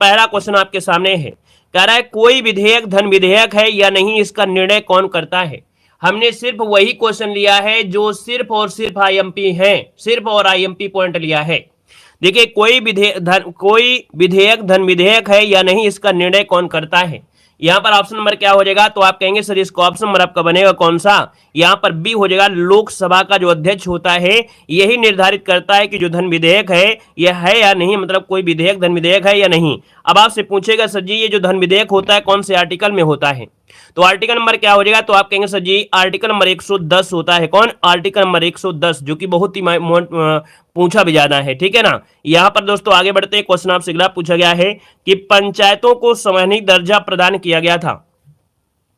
पहला क्वेश्चन आपके सामने है, कह रहा है कोई विधेयक धन विधेयक है या नहीं, इसका निर्णय कौन करता है। हमने सिर्फ वही क्वेश्चन लिया है जो सिर्फ और सिर्फ आईएमपी है, सिर्फ और आईएमपी पॉइंट लिया है। देखिए कोई विधेयक धन विधेयक है या नहीं, इसका निर्णय कौन करता है। यहाँ पर ऑप्शन नंबर क्या हो जाएगा, तो आप कहेंगे सर इसका ऑप्शन नंबर आपका बनेगा कौन सा, यहाँ पर बी हो जाएगा। लोकसभा का जो अध्यक्ष होता है यही निर्धारित करता है कि जो धन विधेयक है यह है या नहीं, मतलब कोई विधेयक धन विधेयक है या नहीं। अब आपसे पूछेगा सर जी ये जो धन विधेयक होता है कौन से आर्टिकल में होता है, तो आर्टिकल नंबर क्या हो जाएगा, तो आप कहेंगे सर जी आर्टिकल नंबर 110 होता है। कौन, आर्टिकल नंबर 110, जो कि बहुत ही पूछा भी ज्यादा है, ठीक है ना। यहां पर दोस्तों आगे बढ़ते हैं, क्वेश्चन आपसे अगला पूछा गया है कि पंचायतों को संवैधानिक दर्जा प्रदान किया गया था।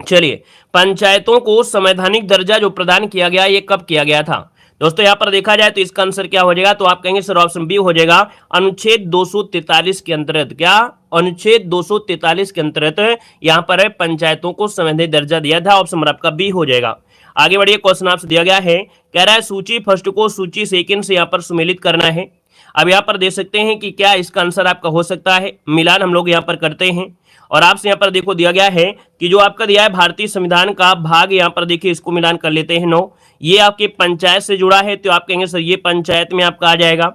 चलिए पंचायतों को संवैधानिक दर्जा जो प्रदान किया गया ये कब किया गया था दोस्तों। यहां पर देखा जाए तो इसका आंसर क्या हो जाएगा, तो आप कहेंगे सर ऑप्शन बी हो जाएगा, अनुच्छेद 243 के अंतर्गत। क्या, अनुच्छेद 243 के अंतर्गत यहां पर पंचायतों को संवैधानिक दर्जा दिया था। ऑप्शन नंबर आपका बी हो जाएगा। आगे बढ़िए, क्वेश्चन आपसे दिया गया है, कह रहा है सूची फर्स्ट को सूची सेकंड से यहाँ पर सुमेलित करना है। अब यहाँ पर देख सकते हैं कि क्या इसका आंसर आपका हो सकता है, मिलान हम लोग यहाँ पर करते हैं। और आपसे यहाँ पर देखो दिया गया है कि जो आपका दिया है भारतीय संविधान का भाग, यहाँ पर देखिए इसको मिलान कर लेते हैं 9, ये आपके पंचायत से जुड़ा है, तो आप कहेंगे सर ये पंचायत में आपका आ जाएगा।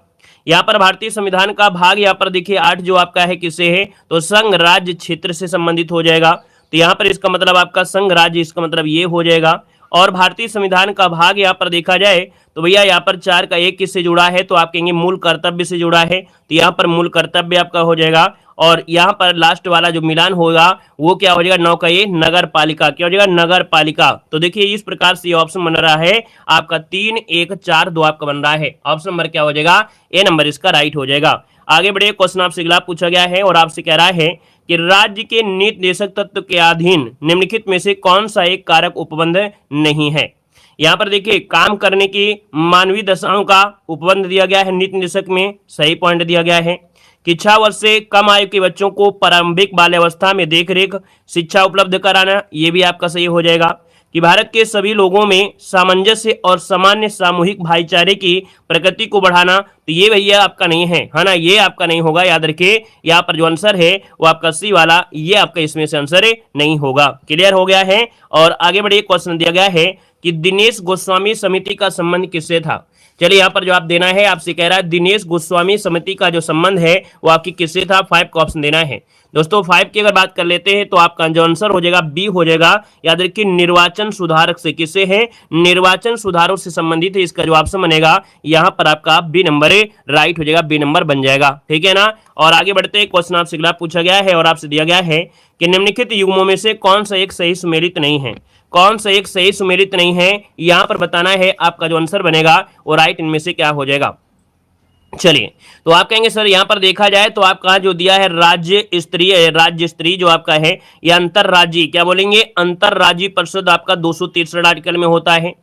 यहाँ पर भारतीय संविधान का भाग यहाँ पर देखिए 8 जो आपका है किससे है, तो संघ राज्य क्षेत्र से संबंधित हो जाएगा। तो यहाँ पर इसका मतलब आपका संघ राज्य, इसका मतलब ये हो जाएगा। और भारतीय संविधान का भाग यहाँ पर देखा जाए तो भैया यहाँ पर 4 का 1 किससे जुड़ा है, तो आप कहेंगे मूल कर्तव्य से जुड़ा है, तो यहाँ पर मूल कर्तव्य आपका हो जाएगा। और यहाँ पर लास्ट वाला जो मिलान होगा वो क्या हो जाएगा, 9 का ये नगर पालिका, क्या हो जाएगा, नगर पालिका। तो देखिए इस प्रकार से ये ऑप्शन बन रहा है आपका 3, 1, 4, 2 आपका बन रहा है। ऑप्शन नंबर क्या हो जाएगा, ए नंबर इसका राइट हो जाएगा। आगे बढ़िए, क्वेश्चन आपसे अगला पूछा गया है और आपसे कह रहा है कि राज्य के नीति निर्देशक तत्व के अधीन निम्नलिखित में से कौन सा एक कारक उपबंध नहीं है। यहाँ पर देखिए काम करने की मानवीय दशाओं का उपबंध दिया गया है नीति निर्देशक में, सही पॉइंट दिया गया है। कि 6 वर्ष से कम आयु के बच्चों को प्रारंभिक बाल्यावस्था में देखरेख शिक्षा उपलब्ध कराना, ये भी आपका सही हो जाएगा। कि भारत के सभी लोगों में सामंजस्य और सामान्य सामूहिक भाईचारे की प्रकृति को बढ़ाना, तो ये भैया आपका नहीं है ना, ये आपका नहीं होगा, याद रखिए। यहाँ पर जो आंसर है वो आपका सी वाला, ये आपका इसमें से आंसर नहीं होगा। क्लियर हो गया है। और आगे बढ़िए, क्वेश्चन दिया गया है कि दिनेश गोस्वामी समिति का संबंध किससे था। चलिए यहाँ पर जवाब देना है, आपसे कह रहा है दिनेश गोस्वामी समिति का जो संबंध है वो आपकी किससे था, 5 का ऑप्शन देना है दोस्तों। 5 की अगर बात कर लेते हैं तो आपका जो आंसर हो जाएगा बी हो जाएगा। याद रखिए निर्वाचन सुधारक से, किससे है, निर्वाचन सुधारों से संबंधित है। इसका जो ऑप्शन बनेगा यहाँ पर आपका बी नंबर राइट हो जाएगा, बी नंबर बन जाएगा, ठीक है ना। और आगे बढ़ते हैं, क्वेश्चन आपसे अगला पूछा गया है और आपसे दिया गया है कि निम्नलिखित युग्मों में से कौन सा एक सही सुमेलित नहीं है। कौन सा एक सही सुमेलित नहीं है, यहां पर बताना है। आपका जो आंसर बनेगा वो राइट इनमें से क्या हो जाएगा। चलिए तो आप कहेंगे सर यहां पर देखा जाए तो आपका जो दिया है राज्य स्तरीय जो आपका है या अंतरराज्यीय, क्या बोलेंगे, अंतरराज्यीय परिषद आपका 263 आर्टिकल में होता है।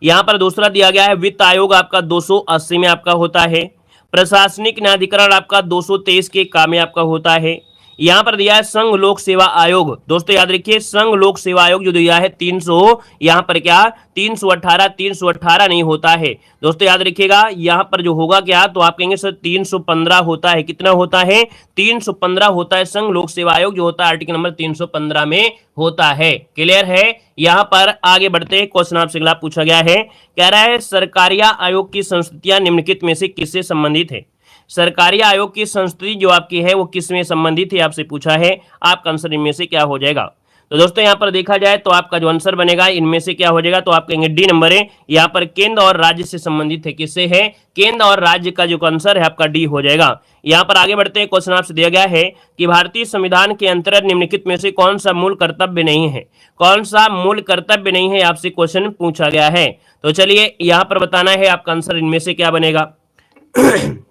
यहां पर दूसरा दिया गया है वित्त आयोग आपका 280 में आपका होता है। प्रशासनिक न्यायाधिकरण आपका 223 के काम में आपका होता है। यहां पर दिया है संघ लोक सेवा आयोग, दोस्तों याद रखिए संघ लोक सेवा आयोग जो दिया है 300, यहां पर क्या 318 नहीं होता है दोस्तों, याद रखिएगा। यहां पर जो होगा क्या, तो आप कहेंगे सर 315 होता है। कितना होता है, 315 होता है। संघ लोक सेवा आयोग जो होता है आर्टिकल नंबर 315 में होता है। क्लियर है। यहां पर आगे बढ़ते क्वेश्चन आपसे अगला पूछा गया है, कह रहा है सरकारिया आयोग की संस्तुतियां निम्नलिखित में से किससे संबंधित है। सरकारी आयोग की संस्तुति जो आपकी है वो किसमें संबंधित है, आपसे पूछा है। आपका आंसर इनमें से क्या हो जाएगा। तो दोस्तों यहाँ पर देखा जाए तो आपका जो आंसर बनेगा इनमें से क्या हो जाएगा, तो आप कहेंगे डी नंबर है। यहाँ पर केंद्र और राज्य से संबंधित है, किससे है, केंद्र और राज्य का जो आंसर है आपका डी हो जाएगा। यहाँ पर आगे बढ़ते हैं, क्वेश्चन आपसे दिया गया है कि भारतीय संविधान के अंतर्गत निम्नलिखित में से कौन सा मूल कर्तव्य नहीं है। कौन सा मूल कर्तव्य नहीं है, आपसे क्वेश्चन पूछा गया है। तो चलिए यहाँ पर बताना है आपका आंसर इनमें से क्या बनेगा।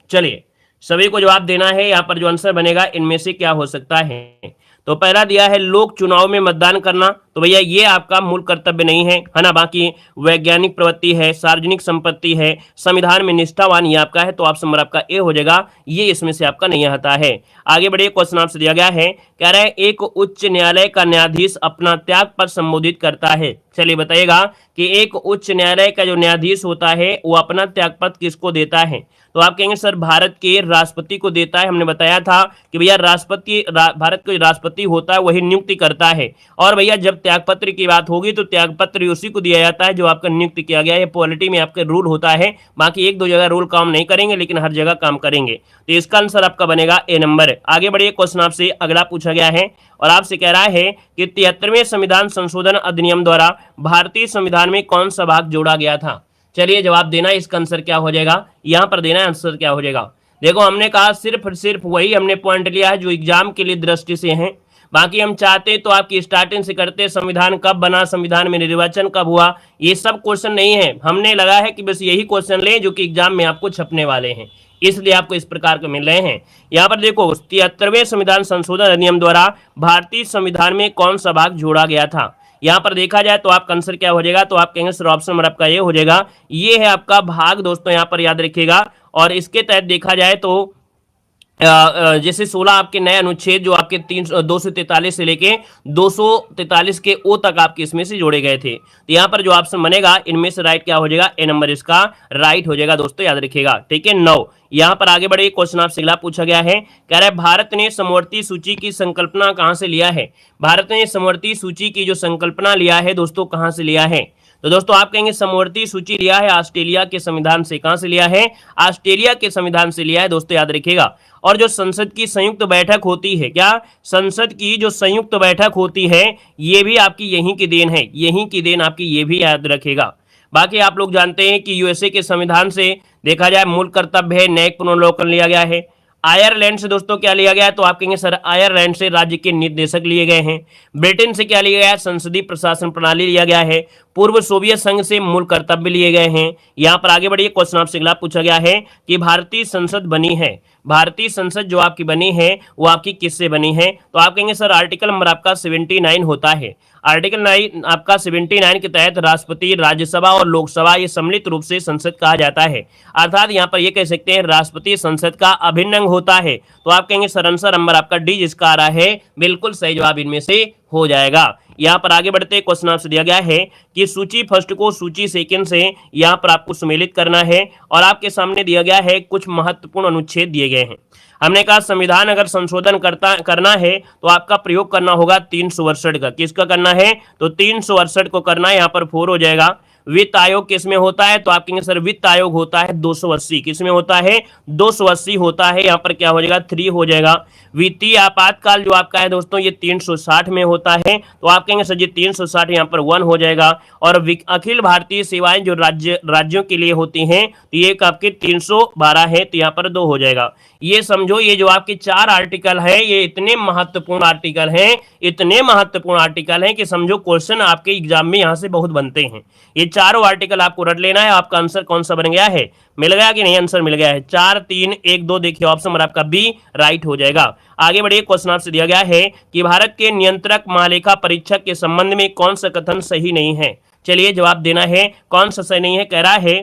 चलिए सभी को जवाब देना है। यहाँ पर जो आंसर बनेगा इनमें से क्या हो सकता है। तो पहला दिया है लोक चुनाव में मतदान करना, तो भैया ये आपका मूल कर्तव्य नहीं है ना। बाकी वैज्ञानिक प्रवृत्ति है, सार्वजनिक संपत्ति है, संविधान में निष्ठावान, ये आपका है, तो ऑप्शन नंबर आपका ए हो जाएगा, ये इसमें से आपका नहीं आता है। आगे बढ़िए, क्वेश्चन आपसे दिया गया है, कह रहा है एक उच्च न्यायालय का न्यायाधीश अपना त्याग पत्र संबोधित करता है। चलिए बताइएगा कि एक उच्च न्यायालय का जो न्यायाधीश होता है वो अपना त्यागपत्र किसको देता है? तो आप कहेंगे सर भारत के राष्ट्रपति को देता है। हमने बताया था कि भैया भारत का राष्ट्रपति होता है वही नियुक्ति करता है। और भैया जब त्यागपत्र की बात होगी तो त्यागपत्र उसी को दिया जाता है जो आपका नियुक्त किया गया है। पॉलिटी में आपका रूल होता है, बाकी एक दो जगह रूल काम नहीं करेंगे लेकिन हर जगह काम करेंगे। तो इसका आंसर आपका बनेगा ए नंबर। आगे बढ़िए, क्वेश्चन आपसे अगला पूछा गया है और आपसे कह रहा है कि 73वें संविधान संशोधन अधिनियम द्वारा भारतीय संविधान में कौन सा भाग जोड़ा गया था? चलिए जवाब देना, इसका आंसर क्या हो जाएगा, यहां पर देना आंसर क्या हो जाएगा। देखो हमने कहा सिर्फ वही हमने पॉइंट लिया है जो एग्जाम के लिए दृष्टि से है। बाकी हम चाहते तो आपकी स्टार्टिंग से करते, संविधान कब बना, संविधान में निर्वाचन कब हुआ, ये सब क्वेश्चन नहीं है। हमने लगा है कि बस यही क्वेश्चन लें जो कि एग्जाम में आपको छपने वाले हैं, इसलिए आपको इस प्रकार के मिल रहे हैं। यहाँ पर देखो 73वें संविधान संशोधन अधिनियम द्वारा भारतीय संविधान में कौन सा भाग जोड़ा गया था? यहाँ पर देखा जाए तो आपका आंसर क्या हो जाएगा, तो आप कहेंगे सर ऑप्शन नंबर आपका ये हो जाएगा, ये है आपका भाग दोस्तों, यहाँ पर याद रखिएगा। और इसके तहत देखा जाए तो जैसे 16 आपके नए अनुच्छेद जो आपके 243 से लेके 243 के ओ तक आपके इसमें से जोड़े गए थे। तो यहाँ पर जो ऑप्शन बनेगा इनमें से राइट क्या हो जाएगा, ए नंबर इसका राइट हो जाएगा दोस्तों, याद रखिएगा। ठीक है, 9। यहाँ पर आगे बढ़े, क्वेश्चन आपसे अगला पूछा गया है, कह रहा है भारत ने समवर्ती सूची की संकल्पना कहां से लिया है? भारत ने समवर्ती सूची की जो संकल्पना लिया है दोस्तों कहां से लिया है? तो दोस्तों आप कहेंगे समवर्ती सूची लिया है ऑस्ट्रेलिया के संविधान से। कहां से लिया है? ऑस्ट्रेलिया के संविधान से लिया है दोस्तों, याद रखिएगा। और जो संसद की संयुक्त बैठक होती है, क्या संसद की जो संयुक्त बैठक होती है ये भी आपकी यहीं की देन है, यहीं की देन आपकी, ये भी याद रखिएगा। बाकी आप लोग जानते हैं कि यूएसए के संविधान से देखा जाए मूल कर्तव्य है न्यायिक पुनर्वलोकन लिया गया है। आयरलैंड से दोस्तों क्या लिया गया है? तो आप कहेंगे सर आयरलैंड से राज्य के निर्देशक लिए गए हैं। ब्रिटेन से क्या लिया गया है? संसदीय प्रशासन प्रणाली लिया गया है। पूर्व सोवियत संघ से मूल कर्तव्य लिए गए हैं। यहाँ पर आगे बढ़िए, क्वेश्चन आपसे अगला पूछा गया है कि भारतीय संसद बनी है, भारतीय संसद जो आपकी बनी है वो आपकी किससे बनी है? तो आप कहेंगे सर आर्टिकल नंबर आपका 79 होता है। आर्टिकल 9 आपका 79 के तहत राष्ट्रपति, राज्यसभा और लोकसभा ये सम्मिलित रूप से संसद कहा जाता है। अर्थात यहाँ पर ये कह सकते हैं राष्ट्रपति संसद का अभिन्न अंग होता है। तो आप कहेंगे सर आंसर नंबर आपका डी जिसका आ रहा है बिल्कुल सही जवाब इनमें से हो जाएगा। यहाँ पर आगे बढ़ते क्वेश्चन आपसे दिया गया है कि सूची फर्स्ट को सूची सेकंड से यहाँ पर आपको सम्मिलित करना है और आपके सामने दिया गया है कुछ महत्वपूर्ण अनुच्छेद दिए गए हैं। हमने कहा संविधान अगर संशोधन करना है तो आपका प्रयोग करना होगा 368 का। किसका करना है? तो 368 को करना है। यहाँ पर 4 हो जाएगा। वित्त आयोग किसमें होता है? तो आप कहेंगे सर वित्त आयोग होता है 280। किसमें होता है? 280 होता है। यहाँ पर क्या हो जाएगा? 3 हो जाएगा। वित्तीय आपातकाल जो आपका है दोस्तों ये 360 में होता है। तो आप कहेंगे सर जी 360 यहाँ पर 1 हो जाएगा। और अखिल भारतीय सेवाएं जो राज्यों के लिए होती हैं तो ये आपके 312 है, तो यहाँ पर 2 हो जाएगा। ये समझो ये जो आपके 4 आर्टिकल है ये इतने महत्वपूर्ण आर्टिकल हैं, इतने महत्वपूर्ण आर्टिकल हैं कि समझो क्वेश्चन आपके एग्जाम में यहाँ से बहुत बनते हैं। ये चारों आर्टिकल आपको रट लेना है। आपका आंसर कौन सा बन गया है? मिल गया कि नहीं? आंसर मिल गया है। 4 3 1 2 देखिए ऑप्शन नंबर आपका बी राइट हो जाएगा। आगे बढ़िए, क्वेश्चन आपसे दिया गया है कि भारत के नियंत्रक महालेखा परीक्षक के संबंध में कौन सा कथन सही नहीं है? चलिए जवाब देना है, कौन सा सही नहीं है? कह रहा है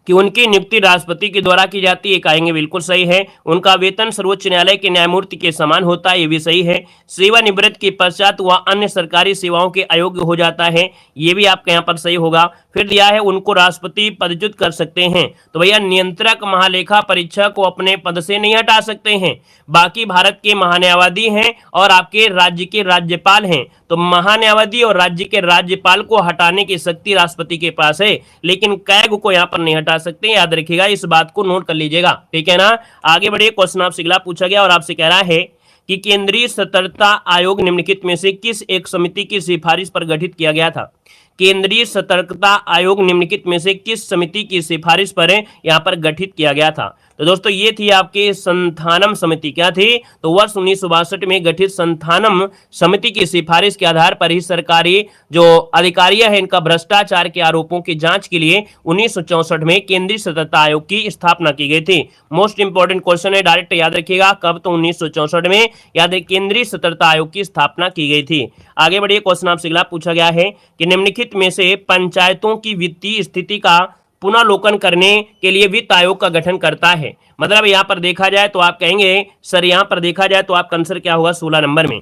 कि उनकी नियुक्ति राष्ट्रपति के द्वारा की जाती है, कहेंगे बिल्कुल सही है। उनका वेतन सर्वोच्च न्यायालय के न्यायमूर्ति के समान होता है, ये भी सही है। सेवानिवृत्ति के पश्चात वह अन्य सरकारी सेवाओं के अयोग्य हो जाता है, ये भी आपके यहाँ पर सही होगा। फिर दिया है उनको राष्ट्रपति पदच्युत कर सकते हैं। तो भैया नियंत्रक महालेखा परीक्षक को अपने पद से नहीं हटा सकते हैं। बाकी भारत के महान्यायवादी हैं और आपके राज्य के राज्यपाल हैं, तो महान्यायवादी और राज्य के राज्यपाल को हटाने की शक्ति राष्ट्रपति के पास है, लेकिन कैग को यहाँ पर नहीं हटा सकते। याद रखिएगा, इस बात को नोट कर लीजिएगा, ठीक है ना। आगे बढ़िए, क्वेश्चन आपसे अगला पूछा गया और आपसे कह रहा है कि केंद्रीय सतर्कता आयोग निम्नलिखित में से किस एक समिति की सिफारिश पर गठित किया गया था? केंद्रीय सतर्कता आयोग निम्नलिखित में से किस समिति की सिफारिश पर यहाँ पर गठित किया गया था? तो दोस्तों ये थी आपकी संथानम समिति। क्या थी? तो वर्ष 1962 में गठित संथानम समिति की सिफारिश के आधार पर ही सरकारी जो अधिकारी है इनका भ्रष्टाचार के आरोपों की जांच के लिए 1964 में केंद्रीय सतर्कता आयोग की स्थापना की गई थी। मोस्ट इंपोर्टेंट क्वेश्चन है, डायरेक्ट याद रखिएगा, कब? तो 1964 में याद है केंद्रीय सतर्कता आयोग की स्थापना की गई थी। आगे बढ़िए, क्वेश्चन आपसे अगला पूछा गया है कि निम्नलिखित में से पंचायतों की वित्तीय स्थिति का पुनर्लोकन करने के लिए वित्त आयोग का गठन करता है। मतलब यहां पर देखा जाए तो आप कहेंगे सर, यहां पर देखा जाए तो आपका आंसर क्या होगा 16 नंबर में।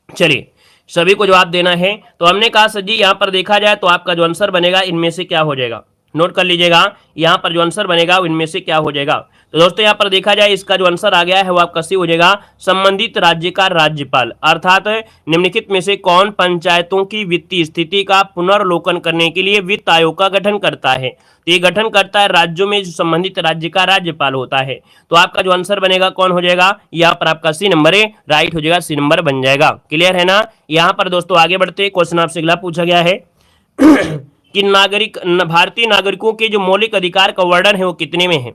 चलिए सभी को जवाब देना है। तो हमने कहा सर जी यहां पर देखा जाए तो आपका जो आंसर बनेगा इनमें से क्या हो जाएगा, नोट कर लीजिएगा, यहां पर जो आंसर बनेगा इनमें से क्या हो जाएगा। तो दोस्तों यहां पर देखा जाए इसका जो आंसर आ गया है वो आपका सी हो जाएगा, संबंधित राज्य का राज्यपाल। अर्थात निम्नलिखित में से कौन पंचायतों की वित्तीय स्थिति का पुनर्लोकन करने के लिए वित्त आयोग का गठन करता है? तो ये गठन करता है राज्यों में जो संबंधित राज्य का राज्यपाल होता है। तो आपका जो आंसर बनेगा कौन हो जाएगा? यहाँ पर आपका सी नंबर है, राइट हो जाएगा, सी नंबर बन जाएगा। क्लियर है ना? यहाँ पर दोस्तों आगे बढ़ते क्वेश्चन आपसे अगला पूछा गया है कि भारतीय नागरिकों के जो मौलिक अधिकार का वर्णन है वो कितने में है?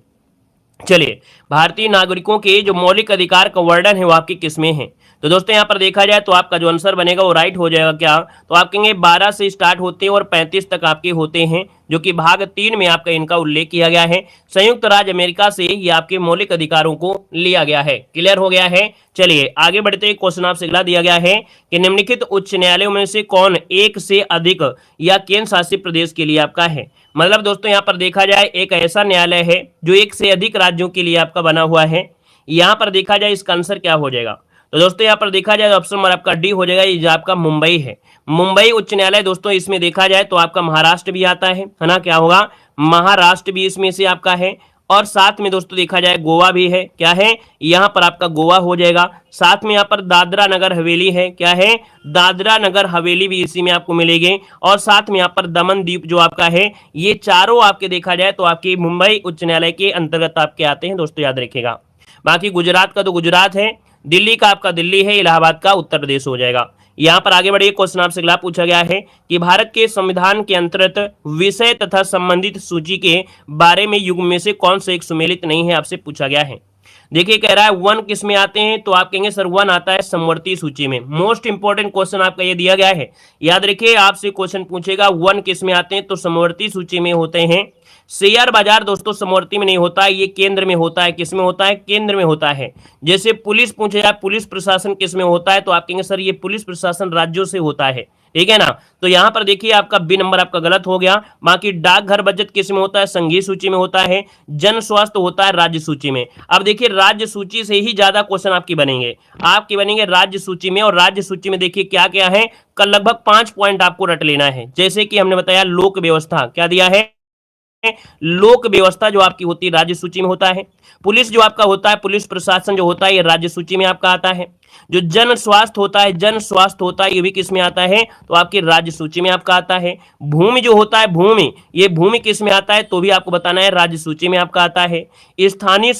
चलिए, भारतीय नागरिकों के जो मौलिक अधिकार का वर्णन है वो आपके किसमें है? तो दोस्तों यहाँ पर देखा जाए तो आपका जो आंसर बनेगा वो राइट हो जाएगा। क्या? तो आप कहेंगे 12 से स्टार्ट होते हैं और 35 तक आपके होते हैं, जो कि भाग 3 में आपका इनका उल्लेख किया गया है। संयुक्त राज्य अमेरिका से ये आपके मौलिक अधिकारों को लिया गया है। क्लियर हो गया है? चलिए आगे बढ़ते हैं, क्वेश्चन आपसे अगला दिया गया है कि निम्नलिखित उच्च न्यायालयों में से कौन एक से अधिक या केंद्र शासित प्रदेश के लिए आपका है? मतलब दोस्तों यहाँ पर देखा जाए एक ऐसा न्यायालय है जो एक से अधिक राज्यों के लिए आपका बना हुआ है। यहाँ पर देखा जाए इसका आंसर क्या हो जाएगा? तो दोस्तों यहाँ पर देखा जाए ऑप्शन नंबर आपका डी हो जाएगा, ये जो आपका मुंबई है, मुंबई उच्च न्यायालय। दोस्तों इसमें देखा जाए तो आपका महाराष्ट्र भी आता है ना? क्या होगा? महाराष्ट्र भी इसमें से आपका है, और साथ में दोस्तों देखा जाए गोवा भी है। क्या है? यहाँ पर आपका गोवा हो जाएगा। साथ में यहाँ पर दादरा नगर हवेली है। क्या है? दादरा नगर हवेली भी इसी में आपको मिलेगी, और साथ में यहाँ पर दमन द्वीप जो आपका है, ये चारों आपके देखा जाए तो आपके मुंबई उच्च न्यायालय के अंतर्गत आपके आते हैं। दोस्तों याद रखिएगा। बाकी गुजरात का तो गुजरात है, दिल्ली का आपका दिल्ली है, इलाहाबाद का उत्तर प्रदेश हो जाएगा। यहाँ पर आगे बढ़िए, क्वेश्चन आपसे अगला पूछा गया है कि भारत के संविधान के अंतर्गत विषय तथा संबंधित सूची के बारे में युग्म में से कौन सा एक सुमेलित नहीं है, आपसे पूछा गया है। देखिए कह रहा है 1 किस में आते हैं? तो आप कहेंगे सर 1 आता है समवर्ती सूची में। मोस्ट इंपोर्टेंट क्वेश्चन आपका ये दिया गया है, याद रखिए, आपसे क्वेश्चन पूछेगा 1 किस में आते हैं? तो समवर्ती सूची में होते हैं। शेयर बाजार दोस्तों समवर्ती में नहीं होता है, ये केंद्र में होता है। किस में होता है? केंद्र में होता है। जैसे पुलिस पूछे जाए, पुलिस प्रशासन किस में होता है? तो आप कहेंगे सर ये पुलिस प्रशासन राज्यों से होता है। ठीक है ना? तो यहां पर देखिए आपका बी नंबर आपका गलत हो गया। बाकी डाकघर बचत किस में होता है? संघीय सूची में होता है। जन स्वास्थ्य होता है राज्य सूची में। अब देखिए राज्य सूची से ही ज्यादा क्वेश्चन आपकी बनेंगे राज्य सूची में, और राज्य सूची में देखिए क्या क्या है, कल लगभग 5 पॉइंट आपको रट लेना है। जैसे कि हमने बताया लोक व्यवस्था, क्या दिया है? लोक व्यवस्था जो आपकी होती है राज्य सूची में होता है। पुलिस जो आपका होता है, पुलिस प्रशासन जो होता है, ये राज्य सूची में आपका आता है। जो जन स्वास्थ्य होता है, ये भी किस में आता है? तो आपकी राज्य सूची में आपका आता है। भूमि जो होता है, ये भूमि किस में आता है? तो भी आपको बताना है, राज्य सूची में आपका आता है। स्थानीय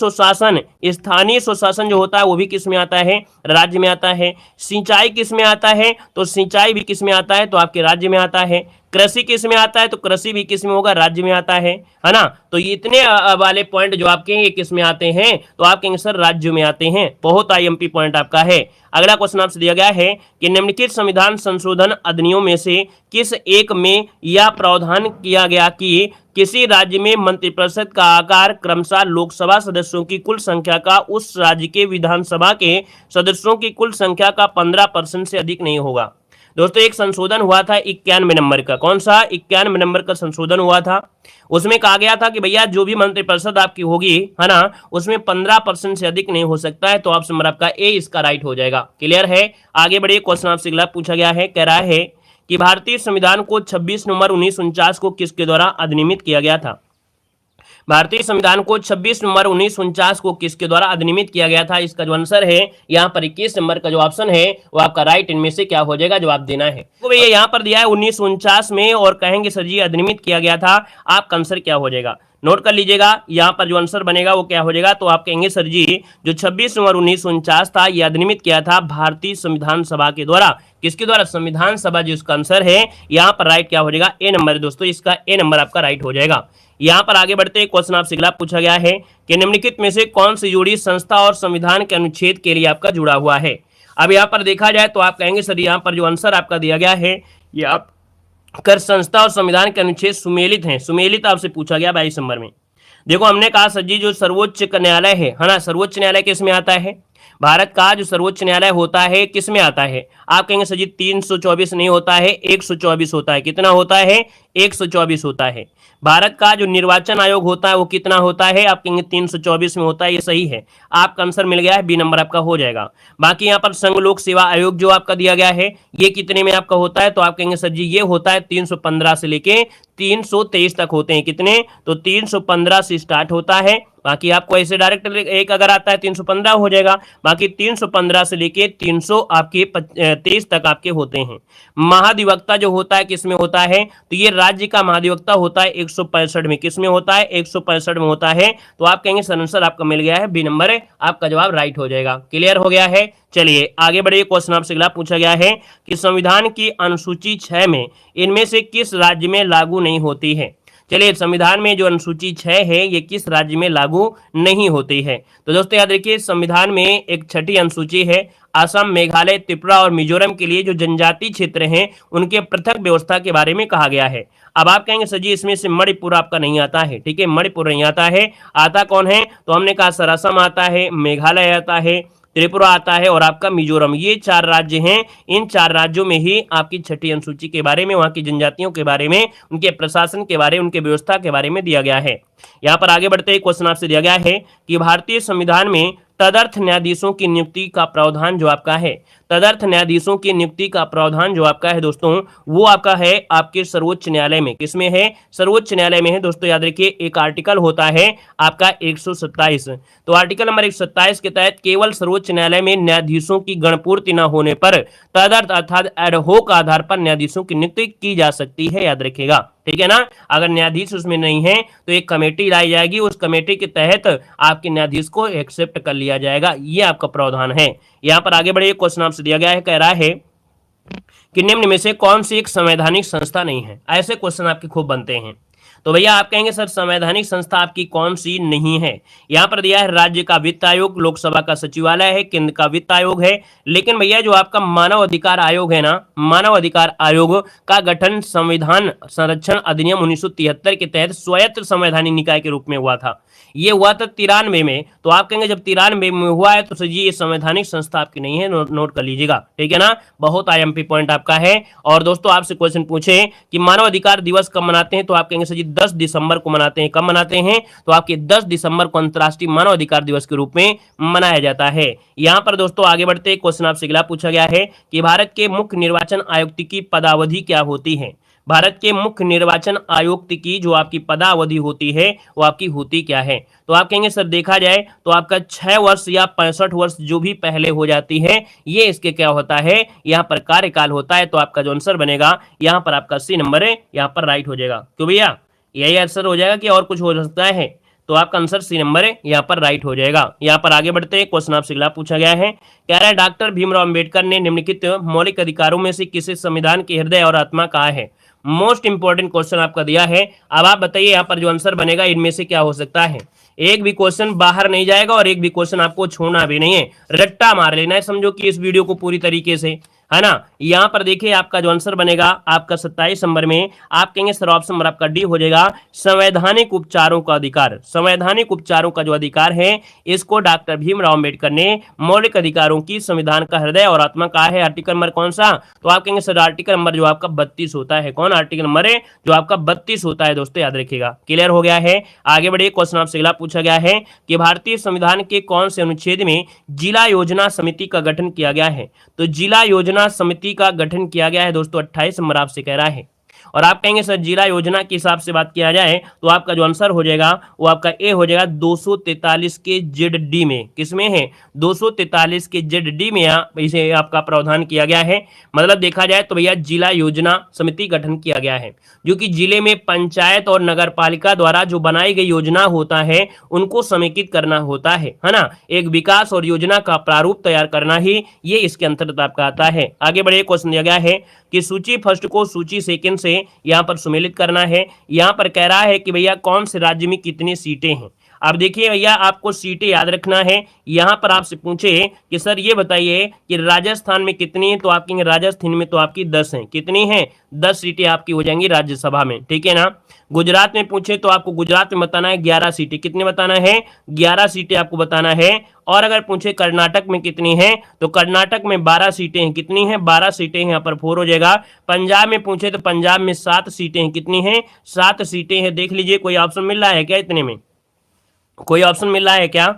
स्वशासन जो होता है वो भी किस में आता है? राज्य में आता है। सिंचाई किस में आता है? तो सिंचाई भी किस में आता है? तो आपके राज्य में आता है। कृषि किस में आता है? तो कृषि भी किस में होगा? राज्य में आता है ना? तो ये इतने वाले पॉइंट जो आपके ये किस में आते हैं? तो आप कहेंगे सर राज्यों में आते हैं। बहुत आईएमपी पॉइंट आपका है। अगला क्वेश्चन आपसे दिया गया है कि निम्नलिखित संविधान संशोधन अधिनियम में से किस एक में यह प्रावधान किया गया कि किसी राज्य में मंत्रिपरिषद का आकार क्रमशः लोकसभा सदस्यों की कुल संख्या का उस राज्य के विधानसभा के सदस्यों की कुल संख्या का 15% से अधिक नहीं होगा। दोस्तों एक संशोधन हुआ था 91 नंबर का। कौन सा? 91 नंबर का संशोधन हुआ था। उसमें कहा गया था कि भैया जो भी मंत्रिपरिषद आपकी होगी, है ना, उसमें 15% से अधिक नहीं हो सकता है। तो ऑप्शन नंबर आपका ए इसका राइट हो जाएगा। क्लियर है? आगे बढ़िए, क्वेश्चन आपसे अगला पूछा गया है, कह रहा है कि भारतीय संविधान को 26 नवंबर 1949 को किसके द्वारा अधिनियमित किया गया था? भारतीय संविधान को 26 नवंबर 1949 को किसके द्वारा अधिनियमित किया गया था? इसका जो आंसर है यहाँ पर 21 नंबर का जो ऑप्शन है वो आपका राइट। इनमें से क्या हो जाएगा? जवाब देना है। तो भैया यहाँ पर दिया है 1949 में, और कहेंगे सर जी अधिनियमित किया गया था, आपका आंसर क्या हो जाएगा? नोट कर लीजिएगा, यहाँ पर जो आंसर बनेगा वो क्या हो जाएगा, तो आप कहेंगे सर जी जो 26 नवंबर 1949 था यह अधिनियमित किया था भारतीय संविधान सभा के द्वारा। किसके द्वारा? संविधान सभा, जिसका आंसर है यहाँ पर राइट क्या हो जाएगा, ए नंबर है दोस्तों, इसका ए नंबर आपका राइट हो जाएगा। यहाँ पर आगे बढ़ते क्वेश्चन आपसे अगला पूछा गया है कि निम्नलिखित में से कौन सी जोड़ी संस्था और संविधान के अनुच्छेद के लिए आपका जुड़ा हुआ है। अब यहाँ पर देखा जाए तो आप कहेंगे सर यहाँ पर जो आंसर आपका दिया गया है ये आप कर संस्था और संविधान के अनुच्छेद सुमेलित हैं। सुमेलित आपसे पूछा गया 22 नंबर में। देखो हमने कहा सर जी जो सर्वोच्च न्यायालय है ना, सर्वोच्च न्यायालय किस में आता है? भारत का जो सर्वोच्च न्यायालय होता है किस में आता है? आप कहेंगे सर जी 324 नहीं होता है, 124 होता है। कितना होता है? 124 होता है। भारत का जो निर्वाचन आयोग होता है वो कितना होता है? आप कहेंगे 324 में होता है, ये सही है, आपका आंसर मिल गया है, बी नंबर आपका हो जाएगा। बाकी यहाँ पर संघ लोक सेवा आयोग जो आपका दिया गया है ये कितने में आपका होता है? तो आप कहेंगे सर जी ये होता है 315 से लेके 323 तक होते हैं। कितने? तो 315 से स्टार्ट होता है। बाकी आपको ऐसे डायरेक्ट एक अगर आता है 315 हो जाएगा, बाकी 315 से लेके 300 आपके 23 तक आपके होते हैं। महाधिवक्ता जो होता है किस में होता है? तो ये राज्य का महाधिवक्ता होता है 165 में। किस में होता है? 165 में होता है। तो आप कहेंगे सर आंसर आपका मिल गया है, बी नंबर है, आपका जवाब राइट हो जाएगा। क्लियर हो गया है? चलिए आगे बढ़िए, क्वेश्चन आपसे अगला पूछा गया है कि संविधान की अनुसूची 6 में इनमें से किस राज्य में लागू नहीं होती है। चलिए संविधान में जो अनुसूची 6 है ये किस राज्य में लागू नहीं होती है? तो दोस्तों याद रखिए संविधान में एक छठी अनुसूची है, असम, मेघालय, त्रिपुरा और मिजोरम के लिए जो जनजातीय क्षेत्र हैं उनके पृथक व्यवस्था के बारे में कहा गया है। अब आप कहेंगे सर जी इसमें से मणिपुर आपका नहीं आता है, ठीक है, मणिपुर नहीं आता है। आता कौन है? तो हमने कहा सर असम आता है, मेघालय आता है, त्रिपुरा आता है और आपका मिजोरम। ये 4 राज्य हैं। इन 4 राज्यों में ही आपकी छठी अनुसूची के बारे में, वहां की जनजातियों के बारे में, उनके प्रशासन के बारे में, उनके व्यवस्था के बारे में दिया गया है। यहाँ पर आगे बढ़ते ही क्वेश्चन आपसे दिया गया है कि भारतीय संविधान में तदर्थ न्यायाधीशों की नियुक्ति का प्रावधान जो आपका है, तदर्थ न्यायाधीशों की नियुक्ति का प्रावधान जो आपका है दोस्तों वो आपका है आपके सर्वोच्च न्यायालय में। किसमें है? सर्वोच्च न्यायालय में है दोस्तों। याद रखिए एक आर्टिकल होता है आपका 127। तो आर्टिकल नंबर 127 के तहत केवल सर्वोच्च न्यायालय में न्यायाधीशों की गणपूर्ति न होने पर तदर्थ अर्थात एडहोक आधार पर न्यायाधीशों की नियुक्ति की जा सकती है। याद रखिएगा, ठीक है ना। अगर न्यायाधीश उसमें नहीं है तो एक कमेटी लाई जाएगी, उस कमेटी के तहत आपके न्यायाधीश को एक्सेप्ट कर लिया जाएगा। ये आपका प्रावधान है। यहाँ पर आगे बढ़िए, क्वेश्चन आपसे दिया गया है, कह रहा है कि निम्न में से कौन सी एक संवैधानिक संस्था नहीं है। ऐसे क्वेश्चन आपके खूब बनते हैं। तो भैया आप कहेंगे सर संवैधानिक संस्था आपकी कौन सी नहीं है? यहाँ पर दिया है राज्य का वित्त आयोग, लोकसभा का सचिवालय है, केंद्र का वित्त आयोग है। लेकिन भैया जो आपका मानव अधिकार आयोग है ना, मानव अधिकार आयोग का गठन संविधान संरक्षण अधिनियम 1973 के तहत स्वायत्त संवैधानिक निकाय के रूप में हुआ था। ये हुआ था 93 में। तो आप कहेंगे जब 93 में हुआ है तो सर ये संवैधानिक संस्था आपकी नहीं है, नोट कर लीजिएगा, ठीक है ना। बहुत आईएमपी पॉइंट आपका है। और दोस्तों आपसे क्वेश्चन पूछे कि मानव अधिकार दिवस कब मनाते हैं, तो आप कहेंगे सर जी 10 दिसंबर को मनाते हैं। कब मनाते हैं? तो आपके 10 दिसंबर को अंतर्राष्ट्रीय मानव अधिकार दिवस के रूप में मनाया जाता है। यहाँ पर दोस्तों आगे बढ़ते क्वेश्चन आपसे अगला पूछा गया है कि भारत के मुख्य निर्वाचन आयुक्त की पदावधि क्या होती है। भारत के मुख्य निर्वाचन आयुक्त की जो आपकी पदावधि होती है वो आपकी होती क्या है? तो आप कहेंगे सर देखा जाए तो आपका 6 वर्ष या 65 वर्ष जो भी पहले हो जाती है ये इसके क्या होता है, यहाँ पर कार्यकाल होता है। तो आपका जो आंसर बनेगा यहाँ पर आपका सी नंबर है, यहाँ पर राइट हो जाएगा। क्यों भैया यही आंसर हो जाएगा कि और कुछ हो सकता है? तो आपका आंसर सी नंबर है, यहाँ पर राइट हो जाएगा। यहाँ पर आगे बढ़ते हैं, क्वेश्चन आपसे अगला पूछा गया है, कह रहा है डॉक्टर भीमराव अंबेडकर ने निम्नलिखित मौलिक अधिकारों में से किसे संविधान के हृदय और आत्मा कहा है। मोस्ट इंपॉर्टेंट क्वेश्चन आपका दिया है। अब आप बताइए यहाँ पर जो आंसर बनेगा इनमें से क्या हो सकता है। एक भी क्वेश्चन बाहर नहीं जाएगा और एक भी क्वेश्चन आपको छोड़ना भी नहीं है, रट्टा मार लेना है, समझो कि इस वीडियो को पूरी तरीके से, है ना। यहाँ पर देखिए आपका जो आंसर बनेगा आपका 27 नंबर में आप कहेंगे सर ऑप्शन नंबर आपका डी हो जाएगा, संवैधानिक उपचारों का अधिकार। संवैधानिक उपचारों का जो अधिकार है इसको डॉक्टर भीमराव अंबेडकर ने मौलिक अधिकारों की संविधान का हृदय और आत्मा कहा है। आर्टिकल नंबर कौन सा? तो आप कहेंगे सर आर्टिकल नंबर जो आपका 32 होता है। कौन आर्टिकल नंबर है? जो आपका 32 होता है दोस्तों, याद रखिएगा। क्लियर हो गया है। आगे बढ़िए, क्वेश्चन आपसे अगला पूछा गया है कि भारतीय संविधान के कौन से अनुच्छेद में जिला योजना समिति का गठन किया गया है। तो जिला योजना समिति का गठन किया गया है दोस्तों 28 नंबर आपसे कह रहा है। और आप कहेंगे सर जिला योजना के हिसाब से बात किया जाए तो आपका जो आंसर हो जाएगा वो आपका ए हो जाएगा 243 के जेड में। किसमें है? 243 के जेड में इसे आपका प्रावधान किया गया है। मतलब देखा जाए तो भैया जिला योजना समिति गठन किया गया है, जो कि जिले में पंचायत और नगर पालिका द्वारा जो बनाई गई योजना होता है उनको समेकित करना होता है ना। एक विकास और योजना का प्रारूप तैयार करना ही ये इसके अंतर्गत आपका आता है। आगे बढ़े, क्वेश्चन दिया गया है कि सूची फर्स्ट को सूची सेकंड से यहाँ पर सुमेलित करना है। यहाँ पर कह रहा है कि भैया कौन से राज्य में कितनी सीटें हैं। अब देखिए भैया आपको सीटें याद रखना है। यहाँ पर आपसे पूछे कि सर ये बताइए कि राजस्थान में कितनी है, तो आप कहेंगे राजस्थान में तो आपकी 10 हैं। कितनी है? 10 सीटें आपकी हो जाएंगी राज्यसभा में, ठीक है ना। गुजरात में पूछे तो आपको गुजरात में बताना है 11 सीटें। कितनी बताना है? 11 सीटें आपको बताना है। और अगर पूछे कर्नाटक में कितनी है तो कर्नाटक में 12 सीटें हैं। कितनी है? 12 सीटें हैं, यहाँ पर 4 हो जाएगा। पंजाब में पूछे तो पंजाब में 7 सीटें हैं। कितनी है? 7 सीटें हैं। देख लीजिए कोई ऑप्शन मिल रहा है क्या इतने में? कोई ऑप्शन मिल रहा है क्या?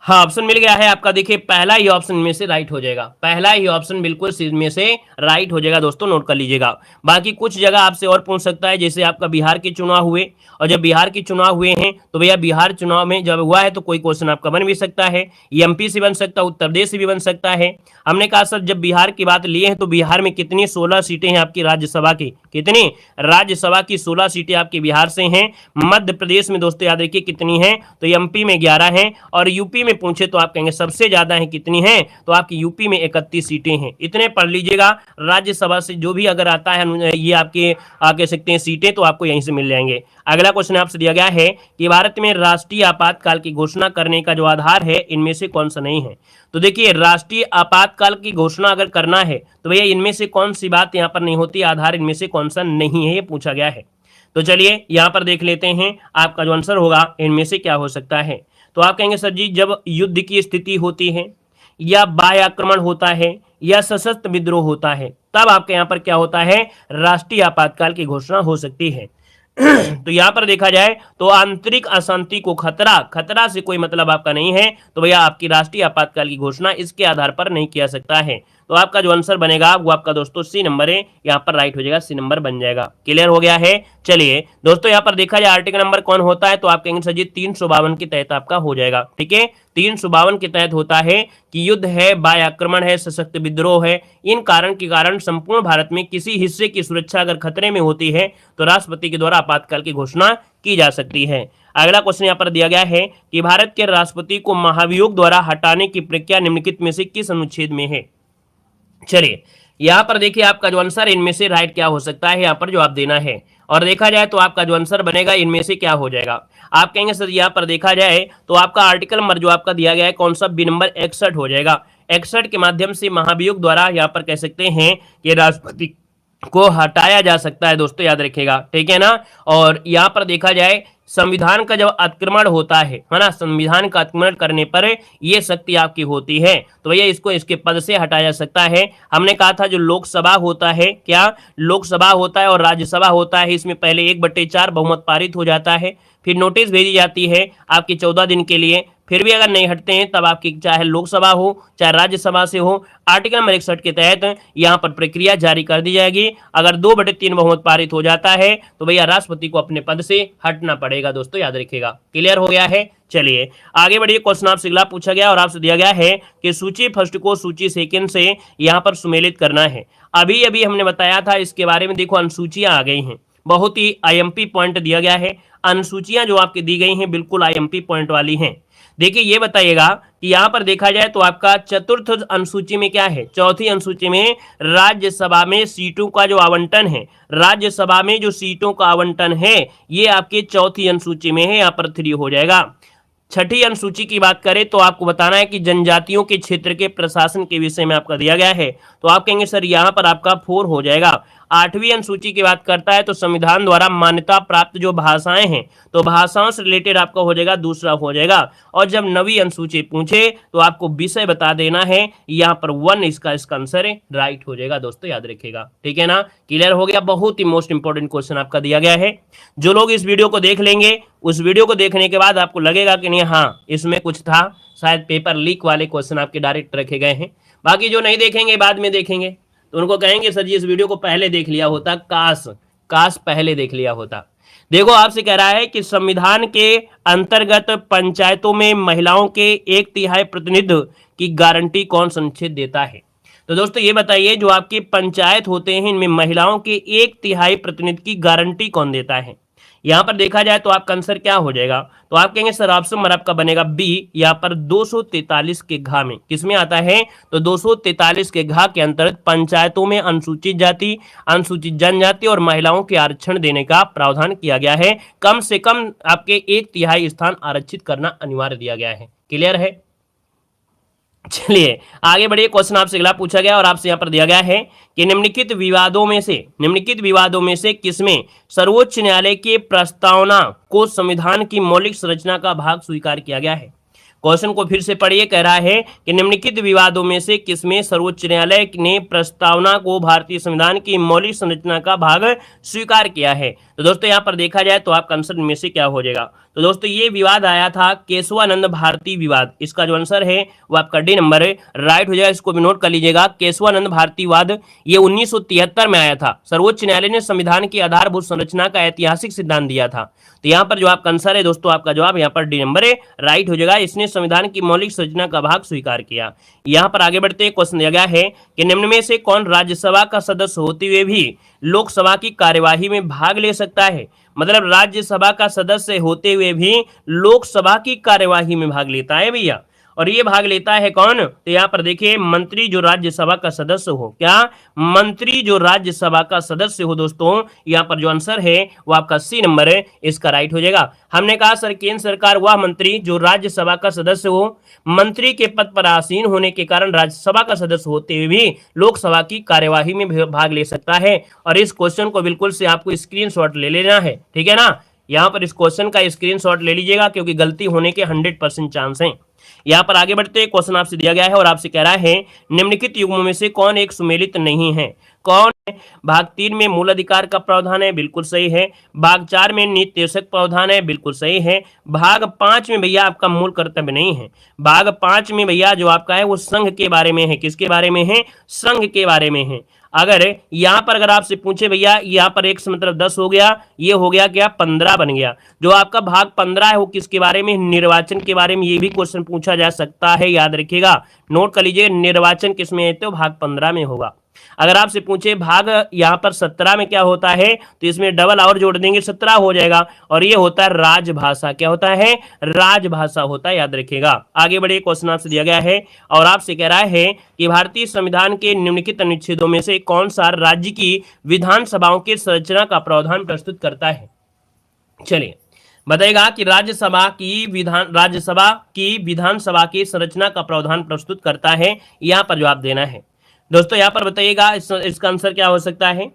हाँ, ऑप्शन मिल गया है आपका। देखिए पहला ही ऑप्शन में से राइट हो जाएगा, पहला ही ऑप्शन बिल्कुल में से राइट हो जाएगा दोस्तों, नोट कर लीजिएगा। बाकी कुछ जगह आपसे और पूछ सकता है, जैसे आपका बिहार के चुनाव हुए, और जब बिहार के चुनाव हुए हैं तो भैया बिहार चुनाव में जब हुआ है तो कोई क्वेश्चन आपका बन भी सकता है, एमपी से बन सकता है, उत्तर प्रदेश से भी बन सकता है। हमने कहा सर जब बिहार की बात लिए हैं तो बिहार में कितनी 16 सीटें हैं आपकी राज्यसभा की। कितनी? राज्यसभा की 16 सीटें आपकी बिहार से हैं। मध्य प्रदेश में दोस्तों याद रखिए कितनी है, तो एमपी में 11 हैं, और यूपी में पूछे तो आप कहेंगे सबसे ज्यादा है। कितनी है? तो आपकी यूपी में 31 सीटें हैं। इतने पढ़ लीजिएगा। राज्यसभा से जो भी अगर आता है ये आपके कह सकते हैं सीटें, तो आपको यहीं से मिल जाएंगे। अगला क्वेश्चन आपसे दिया गया है कि भारत में राष्ट्रीय आपातकाल की घोषणा करने का जो आधार है इनमें से कौन सा नहीं है। तो देखिए राष्ट्रीय आपातकाल की घोषणा अगर करना है तो भैया इनमें से कौन सी बात यहाँ पर नहीं होती, आधार इनमें से कौन सा नहीं है, ये पूछा गया है। तो चलिए यहाँ पर देख लेते हैं आपका जो आंसर होगा इनमें से क्या हो सकता है। तो आप कहेंगे सर जी जब युद्ध की स्थिति होती है, या बाह्य आक्रमण होता है, या सशस्त्र विद्रोह होता है, तब आपके यहाँ पर क्या होता है, राष्ट्रीय आपातकाल की घोषणा हो सकती है। तो यहां पर देखा जाए तो आंतरिक अशांति को खतरा से कोई मतलब आपका नहीं है, तो भैया आपकी राष्ट्रीय आपातकाल की घोषणा इसके आधार पर नहीं किया सकता है। तो आपका जो आंसर बनेगा वो आपका दोस्तों सी नंबर है, यहाँ पर राइट हो जाएगा, सी नंबर बन जाएगा। क्लियर हो गया है। चलिए दोस्तों यहाँ पर देखा जाए आर्टिकल नंबर कौन होता है, तो आप कहेंगे सर जी 352 के तहत आपका हो जाएगा। ठीक है, 352 के तहत होता है कि युद्ध है, बाह्य आक्रमण है, सशस्त्र विद्रोह है, इन कारण के कारण संपूर्ण भारत में किसी हिस्से की सुरक्षा अगर खतरे में होती है तो राष्ट्रपति के द्वारा आपातकाल की घोषणा की जा सकती है। अगला क्वेश्चन यहाँ पर दिया गया है कि भारत के राष्ट्रपति को महाभियोग द्वारा हटाने की प्रक्रिया निम्नलिखित में से किस अनुच्छेद में है। चलिए यहाँ पर देखिए आपका जो आंसर इनमें से राइट क्या हो सकता है, यहाँ पर जवाब देना है। और देखा जाए तो आपका जो आंसर बनेगा इनमें से क्या हो जाएगा। आप कहेंगे सर यहाँ पर देखा जाए तो आपका आर्टिकल नंबर जो आपका दिया गया है कौन सा, बी नंबर 61 हो जाएगा। 61 के माध्यम से महाभियोग द्वारा यहाँ पर कह सकते हैं कि राष्ट्रपति को हटाया जा सकता है दोस्तों, याद रखिएगा। ठीक है ना। और यहाँ पर देखा जाए संविधान का जब अतिक्रमण होता है ना, संविधान का अतिक्रमण करने पर ये शक्ति आपकी होती है, तो भैया इसको इसके पद से हटाया जा सकता है। हमने कहा था जो लोकसभा होता है, क्या लोकसभा होता है और राज्यसभा होता है, इसमें पहले 1/4 बहुमत पारित हो जाता है, फिर नोटिस भेजी जाती है आपकी 14 दिन के लिए, फिर भी अगर नहीं हटते हैं तब आपकी चाहे लोकसभा हो चाहे राज्यसभा से हो, आर्टिकल नंबर 61 के तहत यहाँ पर प्रक्रिया जारी कर दी जाएगी। अगर 2/3 बहुमत पारित हो जाता है तो भैया राष्ट्रपति को अपने पद से हटना पड़ेगा दोस्तों, याद रखिएगा। क्लियर हो गया है। चलिए आगे बढ़िए। क्वेश्चन आपसे अगला पूछा गया और आपसे दिया गया है कि सूची फर्स्ट को सूची सेकंड से यहाँ पर सुमेलित करना है। अभी अभी हमने बताया था इसके बारे में, देखो अनुसूचियां आ गई हैं, बहुत ही आईएमपी पॉइंट दिया गया है। अनुसूचियां जो आपकी दी गई हैं बिल्कुल आईएमपी पॉइंट वाली हैं। देखिए ये बताइएगा कि यहाँ पर देखा जाए तो आपका चतुर्थ अनुसूची में क्या है, चौथी अनुसूची में राज्यसभा में सीटों का जो आवंटन है, राज्यसभा में जो सीटों का आवंटन है ये आपके चौथी अनुसूची में है, यहाँ पर 3 हो जाएगा। छठी अनुसूची की बात करें तो आपको बताना है कि जनजातियों के क्षेत्र के प्रशासन के विषय में आपका दिया गया है, तो आप कहेंगे सर यहाँ पर आपका 4 हो जाएगा। 8वीं अनुसूची की बात करता है तो संविधान द्वारा मान्यता प्राप्त जो भाषाएं हैं, तो भाषाओं से रिलेटेड आपका हो जाएगा, दूसरा हो जाएगा। और जब 9वीं अनुसूची पूछे तो आपको विषय बता देना है, यहाँ पर 1 इसका आंसर है, राइट हो जाएगा दोस्तों, याद रखिएगा। ठीक है ना। क्लियर हो गया। बहुत ही मोस्ट इंपोर्टेंट क्वेश्चन आपका दिया गया है। जो लोग इस वीडियो को देख लेंगे, उस वीडियो को देखने के बाद आपको लगेगा कि नहीं हाँ इसमें कुछ था, शायद पेपर लीक वाले क्वेश्चन आपके डायरेक्ट रखे गए हैं। बाकी जो नहीं देखेंगे बाद में देखेंगे तो उनको कहेंगे सर जी इस वीडियो को पहले देख लिया होता, काश काश पहले देख लिया होता। देखो आपसे कह रहा है कि संविधान के अंतर्गत पंचायतों में महिलाओं के 1/3 प्रतिनिधित्व की गारंटी कौन सुनिश्चित देता है। तो दोस्तों ये बताइए, जो आपके पंचायत होते हैं इनमें महिलाओं के 1/3 प्रतिनिधित्व की गारंटी कौन देता है। यहाँ पर देखा जाए तो आपका आंसर क्या हो जाएगा, तो आप कहेंगे सर ऑप्शन नंबर आपका बनेगा बी, यहाँ पर 243 के घा में किसमें आता है, तो 243 के घा के अंतर्गत पंचायतों में अनुसूचित जाति, अनुसूचित जनजाति और महिलाओं के आरक्षण देने का प्रावधान किया गया है। कम से कम आपके 1/3 स्थान आरक्षित करना अनिवार्य दिया गया है। क्लियर है। चलिए आगे बढ़िए, क्वेश्चन आपसे अगला पूछा गया और आपसे यहाँ पर दिया गया है कि निम्नलिखित विवादों में से किसमें सर्वोच्च न्यायालय के प्रस्तावना को संविधान की मौलिक संरचना का भाग स्वीकार किया गया है। क्वेश्चन को फिर से पढ़िए, कह रहा है कि निम्नलिखित विवादों में से किसमें सर्वोच्च न्यायालय ने प्रस्तावना को भारतीय संविधान की मौलिक संरचना का भाग स्वीकार किया है। तो दोस्तों यहाँ पर देखा जाए तो आपका आंसर में से क्या हो जाएगा, तो दोस्तों ये विवाद आया था केशवानंद भारती विवाद। इसका जो आंसर है वो आपका डी नंबर राइट हो जाएगा। इसको भी नोट कर लीजिएगा, केशवानंद भारती विवाद ये 1973 में आया था। सर्वोच्च न्यायालय ने संविधान की आधारभूत संरचना का ऐतिहासिक सिद्धांत दिया था। तो यहाँ पर जो आपका आंसर है दोस्तों, आपका जवाब यहाँ पर डी नंबर राइट हो जाएगा। इसने संविधान की मौलिक संरचना का भाग स्वीकार किया। यहाँ पर आगे बढ़ते क्वेश्चन दिया गया है कि निम्न में से कौन राज्यसभा का सदस्य होते हुए भी लोकसभा की कार्यवाही में भाग ले सकता है। मतलब राज्यसभा का सदस्य होते हुए भी लोकसभा की कार्यवाही में भाग लेता है भैया। और ये भाग लेता है कौन, तो यहाँ पर देखिए मंत्री जो राज्यसभा का सदस्य हो, क्या मंत्री जो राज्यसभा का सदस्य हो दोस्तों, यहाँ पर जो आंसर है वो आपका सी नंबर है, इसका राइट हो जाएगा। हमने कहा सर केंद्र सरकार वह मंत्री जो राज्यसभा का सदस्य हो, मंत्री के पद पर आसीन होने के कारण राज्यसभा का सदस्य होते हुए भी लोकसभा की कार्यवाही में भाग ले सकता है। और इस क्वेश्चन को बिल्कुल से आपको स्क्रीनशॉट ले लेना है, ठीक है ना। यहाँ पर इस क्वेश्चन का स्क्रीनशॉट ले लीजिएगा क्योंकि गलती होने के 100% चांस हैं। यहाँ पर आगे बढ़ते क्वेश्चन आपसे दिया गया है और आपसे कह रहा है निम्नलिखित युग्मों में से कौन एक सुमेलित नहीं है। कौन है, भाग 3 में मूल अधिकार का प्रावधान है, बिल्कुल सही है। भाग 4 में नीति निर्देशक प्रावधान है, बिल्कुल सही है। भाग 5 में भैया आपका मूल कर्तव्य नहीं है। भाग 5 में भैया जो आपका है वो संघ के बारे में है। किसके बारे में है, संघ के बारे में है। अगर यहाँ पर अगर आपसे पूछे भैया यहाँ पर 1 से मतलब 10 हो गया, ये हो गया क्या 15 बन गया। जो आपका भाग 15 है वो किसके बारे में, निर्वाचन के बारे में। ये भी क्वेश्चन पूछा जा सकता है, याद रखिएगा, नोट कर लीजिए। निर्वाचन किसमें है, तो भाग 15 में होगा। अगर आपसे पूछे भाग यहाँ पर 17 में क्या होता है, तो इसमें डबल और जोड़ देंगे 17 हो जाएगा। और ये होता है राजभाषा। क्या होता है, राजभाषा होता है, याद रखिएगा। आगे बढ़े, क्वेश्चन आपसे दिया गया है और आपसे कह रहा है कि भारतीय संविधान के निम्नलिखित अनुच्छेदों में से कौन सा राज्य की विधानसभाओं की संरचना का प्रावधान प्रस्तुत करता है। चलिए बताएगा कि राज्यसभा की विधानसभा की संरचना का प्रावधान प्रस्तुत करता है। यहाँ पर जवाब देना है दोस्तों। यहाँ पर बताइएगा इसका आंसर क्या हो सकता है।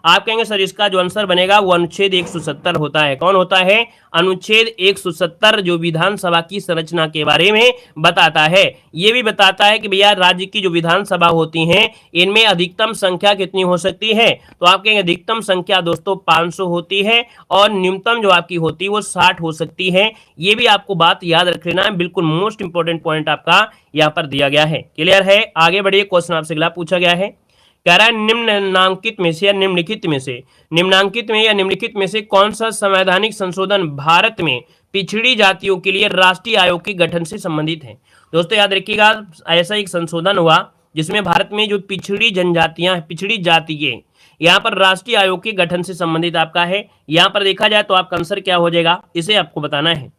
आप कहेंगे सर इसका जो आंसर बनेगा वो अनुच्छेद 170 होता है। कौन होता है, अनुच्छेद 170 जो विधानसभा की संरचना के बारे में बताता है। ये भी बताता है कि भैया राज्य की जो विधानसभा होती हैं इनमें अधिकतम संख्या कितनी हो सकती है, तो आप कहेंगे अधिकतम संख्या दोस्तों 500 होती है और न्यूनतम जो आपकी होती है वो 60 हो सकती है। ये भी आपको बात याद रख लेना है, बिल्कुल मोस्ट इंपोर्टेंट पॉइंट आपका यहाँ पर दिया गया है। क्लियर है। आगे बढ़िए, क्वेश्चन आपसे अगला पूछा गया है, कह रहा है निम्नलिखित में से कौन सा संवैधानिक संशोधन भारत में पिछड़ी जातियों के लिए राष्ट्रीय आयोग के गठन से संबंधित है। दोस्तों याद रखिएगा, ऐसा एक संशोधन हुआ जिसमें भारत में जो पिछड़ी जनजातियां, पिछड़ी जातियां, यहाँ पर राष्ट्रीय आयोग के गठन से संबंधित आपका है। यहाँ पर देखा जाए तो आपका आंसर क्या हो जाएगा, इसे आपको बताना है।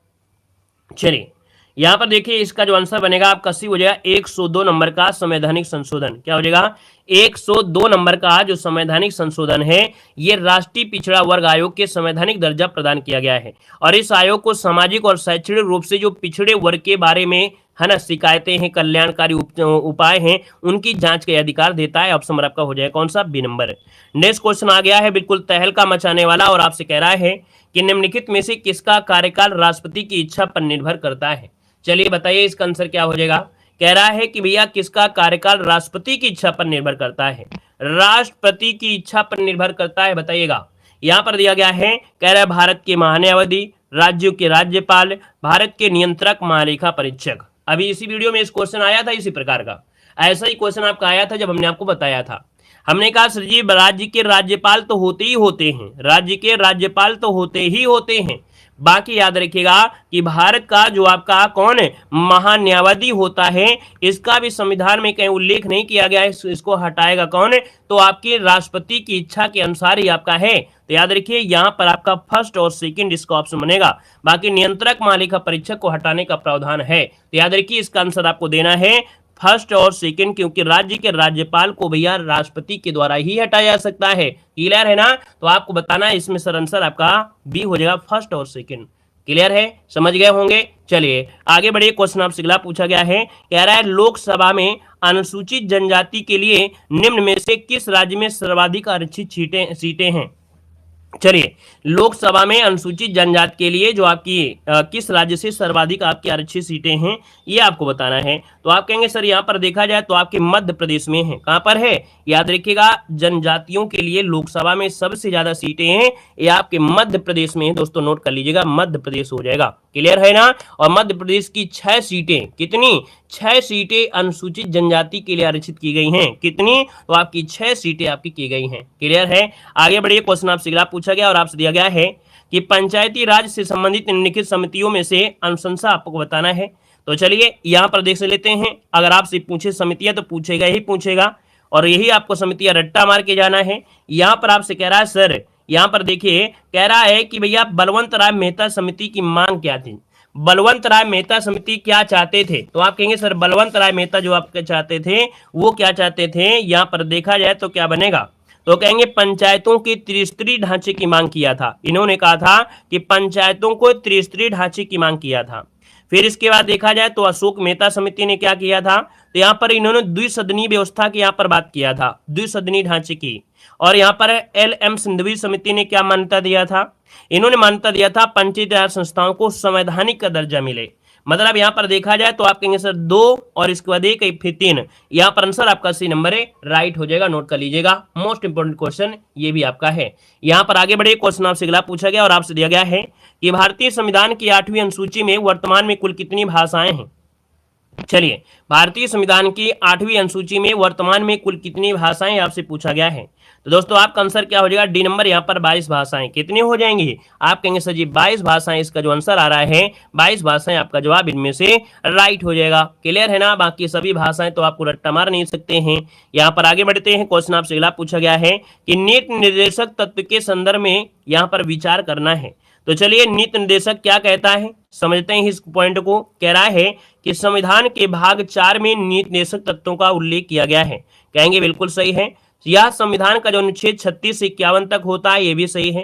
चलिए यहाँ पर देखिए इसका जो आंसर बनेगा आपका सी हो जाएगा 102 नंबर का संवैधानिक संशोधन। क्या हो जाएगा, 102 नंबर का जो संवैधानिक संशोधन है ये राष्ट्रीय पिछड़ा वर्ग आयोग के संवैधानिक दर्जा प्रदान किया गया है। और इस आयोग को सामाजिक और शैक्षणिक रूप से जो पिछड़े वर्ग के बारे में है ना शिकायतें हैं, कल्याणकारी उपाय हैं, उनकी जांच का अधिकार देता है। ऑप्शन नंबर आपका हो जाएगा कौन सा, बी नंबर। नेक्स्ट क्वेश्चन आ गया है बिल्कुल तहलका मचाने वाला और आपसे कह रहा है कि निम्नलिखित में से किसका कार्यकाल राष्ट्रपति की इच्छा पर निर्भर करता है। चलिए बताइए इसका आंसर क्या हो जाएगा। कह रहा है कि भैया किसका कार्यकाल राष्ट्रपति की इच्छा पर निर्भर करता है, राष्ट्रपति की इच्छा पर निर्भर करता है, बताइएगा। यहाँ पर दिया गया है, कह रहा है भारत के महान्यायवादी, राज्यों के राज्यपाल, भारत के नियंत्रक, महालेखा परीक्षक। अभी इसी वीडियो में इस क्वेश्चन आया था इसी प्रकार का, ऐसा ही क्वेश्चन आपका आया था जब हमने आपको बताया था। हमने कहा सर जी राज्य के राज्यपाल तो होते ही होते हैं, राज्य के राज्यपाल तो होते ही होते हैं, बाकी याद रखिएगा कि भारत का जो आपका कौन है महान्यायवादी होता है, इसका भी संविधान में कहीं उल्लेख नहीं किया गया है, इसको हटाएगा कौन है, तो आपके राष्ट्रपति की इच्छा के अनुसार ही आपका है। तो याद रखिए यहां पर आपका फर्स्ट और सेकंड इसका ऑप्शन बनेगा। बाकी नियंत्रक महालेखा परीक्षक को हटाने का प्रावधान है, तो याद रखिए इसका आंसर आपको देना है फर्स्ट और सेकंड, क्योंकि राज्य के राज्यपाल को भैया राष्ट्रपति के द्वारा ही हटाया जा सकता है। क्लियर है ना? तो आपको बताना है इसमें सर आंसर आपका बी हो जाएगा, फर्स्ट और सेकंड। क्लियर है? समझ गए होंगे। चलिए आगे बढ़िए, क्वेश्चन आपसे अगला पूछा गया है, कह रहा है लोकसभा में अनुसूचित जनजाति के लिए निम्न में से किस राज्य में सर्वाधिक आरक्षित सीटें हैं। चलिए लोकसभा में अनुसूचित जनजाति के लिए जो आपकी किस राज्य से सर्वाधिक आपकी आरक्षित सीटें हैं ये आपको बताना है। तो आप कहेंगे सर यहाँ पर देखा जाए तो आपके मध्य प्रदेश में है। कहाँ पर है? याद रखिएगा जनजातियों के लिए लोकसभा में सबसे ज्यादा सीटें हैं ये आपके मध्य प्रदेश में है। दोस्तों नोट कर लीजिएगा, मध्य प्रदेश हो जाएगा। क्लियर है ना? और मध्य प्रदेश की 6 सीटें, कितनी 6 सीटें अनुसूचित जनजाति के लिए आरक्षित की गई हैं। कितनी? तो आपकी 6 सीटें आपकी की गई हैं। क्लियर है? आगे बढ़िए, क्वेश्चन आपसे अगला पूछा गया और आपसे दिया गया है कि पंचायती राज से संबंधित निम्नलिखित समितियों में से अनुशंसा आपको बताना है। तो चलिए यहां पर देख लेते हैं, अगर आपसे पूछे समितियां तो पूछेगा ही पूछेगा, और यही आपको समितियां रट्टा मार के जाना है। यहां पर आपसे कह रहा है सर, यहां पर देखिए कह रहा है कि भैया बलवंत राय मेहता समिति की मांग क्या थी। बलवंत राय मेहता समिति क्या चाहते थे? तो आप कहेंगे सर बलवंत राय मेहता जो आप चाहते थे वो क्या चाहते थे, यहां पर देखा जाए तो क्या बनेगा, तो कहेंगे पंचायतों के त्रिस्तरीय ढांचे की मांग किया था। इन्होंने कहा था कि पंचायतों को त्रिस्तरीय ढांचे की मांग किया था। फिर इसके बाद देखा जाए तो अशोक मेहता समिति ने क्या किया था, तो यहाँ पर इन्होंने द्विसदनीय व्यवस्था की यहाँ पर बात किया था, द्विसदनीय ढांचे की। और यहाँ पर LM सिंधवी समिति ने क्या मान्यता दिया था, इन्होंने मान्यता दिया था पंचायती राज संस्थाओं को संवैधानिक का दर्जा मिले। मतलब यहाँ पर देखा जाए तो आप कहेंगे सर 2 और इसके बाद 1 फिर 3, यहाँ पर आंसर आपका सी नंबर है, राइट हो जाएगा। नोट कर लीजिएगा, मोस्ट इंपोर्टेंट क्वेश्चन ये भी आपका है। यहाँ पर आगे बढ़े, क्वेश्चन आपसे अगला पूछा गया और आपसे दिया गया है कि भारतीय संविधान की 8वीं अनुसूची में वर्तमान में कुल कितनी भाषाएं हैं। चलिए भारतीय संविधान की 8वीं अनुसूची में वर्तमान में कुल कितनी भाषाएं आपसे पूछा गया है। तो दोस्तों आपका आंसर क्या हो जाएगा, डी नंबर, यहाँ पर 22 भाषाएं। कितनी हो जाएंगी? आप कहेंगे सर जी 22 भाषाएं, इसका जो आंसर आ रहा है 22 भाषाएं आपका जवाब इनमें से राइट हो जाएगा। क्लियर है ना? बाकी सभी भाषाएं तो आपको रट्टा मार नहीं सकते हैं। यहाँ पर आगे बढ़ते हैं, क्वेश्चन आपसे अगला पूछा गया है कि नीति निर्देशक तत्व के संदर्भ में यहाँ पर विचार करना है। तो चलिए नीति निर्देशक क्या कहता है समझते हैं इस पॉइंट को। कह रहा है कि संविधान के भाग 4 में नीति निर्देशक तत्वों का उल्लेख किया गया है। कहेंगे बिल्कुल सही है। यह संविधान का जो अनुच्छेद 36 से 51 तक होता है ये भी सही है।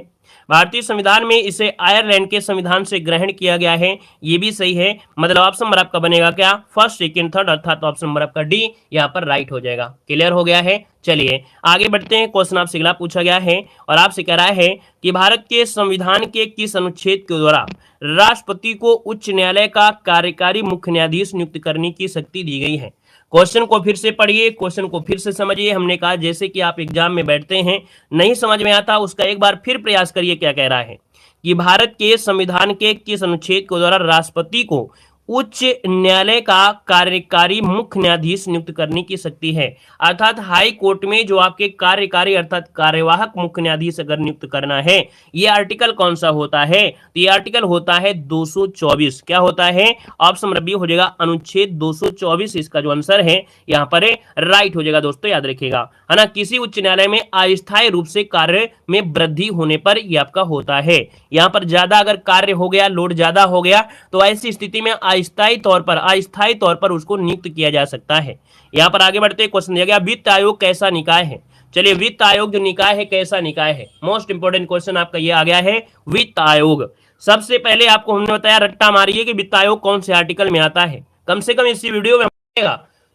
भारतीय संविधान में इसे आयरलैंड के संविधान से ग्रहण किया गया है, ये भी सही है। मतलब ऑप्शन नंबर आपका बनेगा क्या, फर्स्ट सेकंड थर्ड, अर्थात ऑप्शन नंबर आपका डी यहाँ पर राइट हो जाएगा। क्लियर हो गया है? चलिए आगे बढ़ते हैं, क्वेश्चन आपसे अगला पूछा गया है और आपसे कह रहा है कि भारत के संविधान के किस अनुच्छेद के द्वारा राष्ट्रपति को उच्च न्यायालय का कार्यकारी मुख्य न्यायाधीश नियुक्त करने की शक्ति दी गई है। क्वेश्चन को फिर से पढ़िए, क्वेश्चन को फिर से समझिए। हमने कहा जैसे कि आप एग्जाम में बैठते हैं, नहीं समझ में आता उसका एक बार फिर प्रयास करिए। क्या कह रहा है कि भारत के संविधान के किस अनुच्छेद के द्वारा राष्ट्रपति को उच्च न्यायालय का कार्यकारी मुख्य न्यायाधीश नियुक्त करने की शक्ति है। अर्थात हाई कोर्ट में जो आपके कार्यकारी अर्थात कार्यवाहक मुख्य न्यायाधीश अगर नियुक्त करना है, ये आर्टिकल कौन सा होता है, तो ये आर्टिकल होता है 224। क्या होता है? ऑप्शन नंबर बी हो जाएगा, अनुच्छेद 224 इसका जो आंसर है यहाँ पर राइट हो जाएगा। दोस्तों याद रखिएगा, है ना, किसी उच्च न्यायालय में अस्थायी रूप से कार्य में वृद्धि होने पर यह आपका होता है। यहाँ पर ज्यादा अगर कार्य हो गया, लोड ज्यादा हो गया, तो ऐसी स्थिति में अस्थायी तौर पर उसको नियुक्त किया जा सकता है। यहाँ पर आगे बढ़ते क्वेश्चन दिया गया, वित्त आयोग कैसा निकाय है। चलिए वित्त आयोग जो निकाय है कैसा निकाय है, मोस्ट इंपोर्टेंट क्वेश्चन आपका ये आ गया है, वित्त आयोग। सबसे पहले आपको हमने बताया, रट्टा मारिए कि वित्त आयोग कौन से आर्टिकल में आता है। कम से कम इसी वीडियो में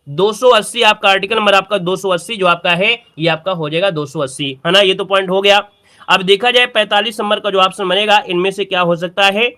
280 आपका आर्टिकल नंबर आपका 280 जो आपका है ये आपका हो जाएगा 280, है ना। ये तो पॉइंट हो गया। अब देखा जाए 45 नंबर का जो ऑप्शन बनेगा इनमें से क्या हो सकता है,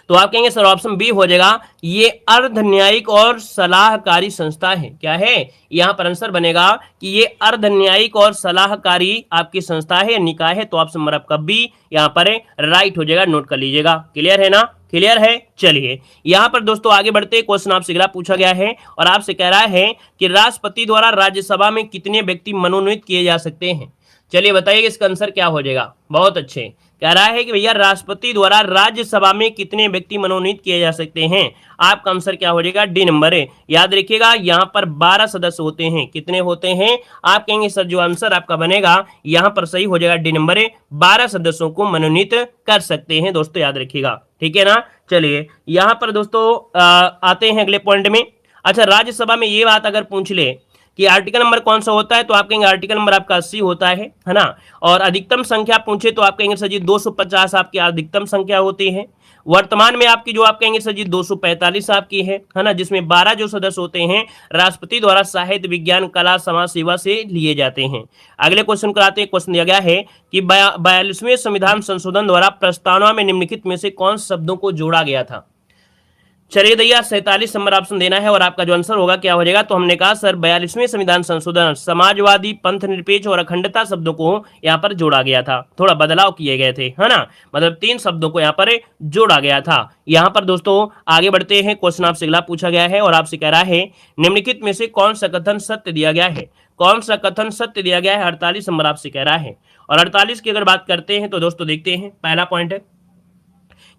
तो आप कहेंगे सर ऑप्शन बी हो जाएगा, ये अर्ध न्यायिक और सलाहकारी संस्था है। क्या है यहाँ पर आंसर बनेगा कि ये अर्ध न्यायिक और सलाहकारी आपकी संस्था है, निकाय है। तो ऑप्शन नंबर आपका बी यहाँ पर राइट हो जाएगा, नोट कर लीजिएगा। क्लियर है ना, क्लियर है। चलिए यहाँ पर दोस्तों आगे बढ़ते, क्वेश्चन आपसे अगला पूछा गया है और आपसे कह रहा है कि राष्ट्रपति द्वारा राज्यसभा में कितने व्यक्ति मनोनीत किए जा सकते हैं। चलिए बताइए इसका आंसर क्या हो जाएगा। बहुत अच्छे, कह रहा है कि भैया राष्ट्रपति द्वारा राज्यसभा में कितने व्यक्ति मनोनीत किए जा सकते हैं। आपका आंसर क्या हो जाएगा, डी नंबर है। याद रखिएगा यहाँ पर 12 सदस्य होते हैं। कितने होते हैं, आप कहेंगे सर जो आंसर आपका बनेगा यहाँ पर सही हो जाएगा, डी नंबर है। 12 सदस्यों को मनोनीत कर सकते हैं दोस्तों, याद रखिएगा। ठीक है ना। चलिए यहाँ पर दोस्तों आते हैं अगले पॉइंट में। अच्छा, राज्यसभा में ये बात अगर पूछ ले कि आर्टिकल नंबर कौन सा होता है, तो आप कहेंगे आर्टिकल नंबर आपका 80 होता है ना। और अधिकतम संख्या पूछे तो आप कहेंगे सर जी 250 आपकी अधिकतम संख्या होती है। वर्तमान में आपकी जो आप कहेंगे सर जी 245 आपकी है ना, जिसमें 12 जो सदस्य होते हैं राष्ट्रपति द्वारा साहित्य, विज्ञान, कला, समाज सेवा से लिए जाते हैं। अगले क्वेश्चन को आते हैं। क्वेश्चन दिया गया है कि 42वें संविधान संशोधन द्वारा प्रस्तावना में निम्नलिखित में से कौन शब्दों को जोड़ा गया था। चलिए भैया 47 नंबर ऑप्शन देना है और आपका जो आंसर होगा क्या हो जाएगा। तो हमने कहा सर 42वें संविधान संशोधन समाजवादी, पंथ निरपेक्ष और अखंडता शब्दों को यहाँ पर जोड़ा गया था, थोड़ा बदलाव किए गए थे, है ना। मतलब 3 शब्दों को यहाँ पर जोड़ा गया था। यहाँ पर दोस्तों आगे बढ़ते हैं। क्वेश्चन आपसे अगला पूछा गया है और आपसे कह रहा है निम्नलिखित में से कौन सा कथन सत्य दिया गया है। कौन सा कथन सत्य दिया गया है, 48 नंबर आपसे कह रहा है। और 48 की अगर बात करते हैं तो दोस्तों देखते हैं, पहला पॉइंट है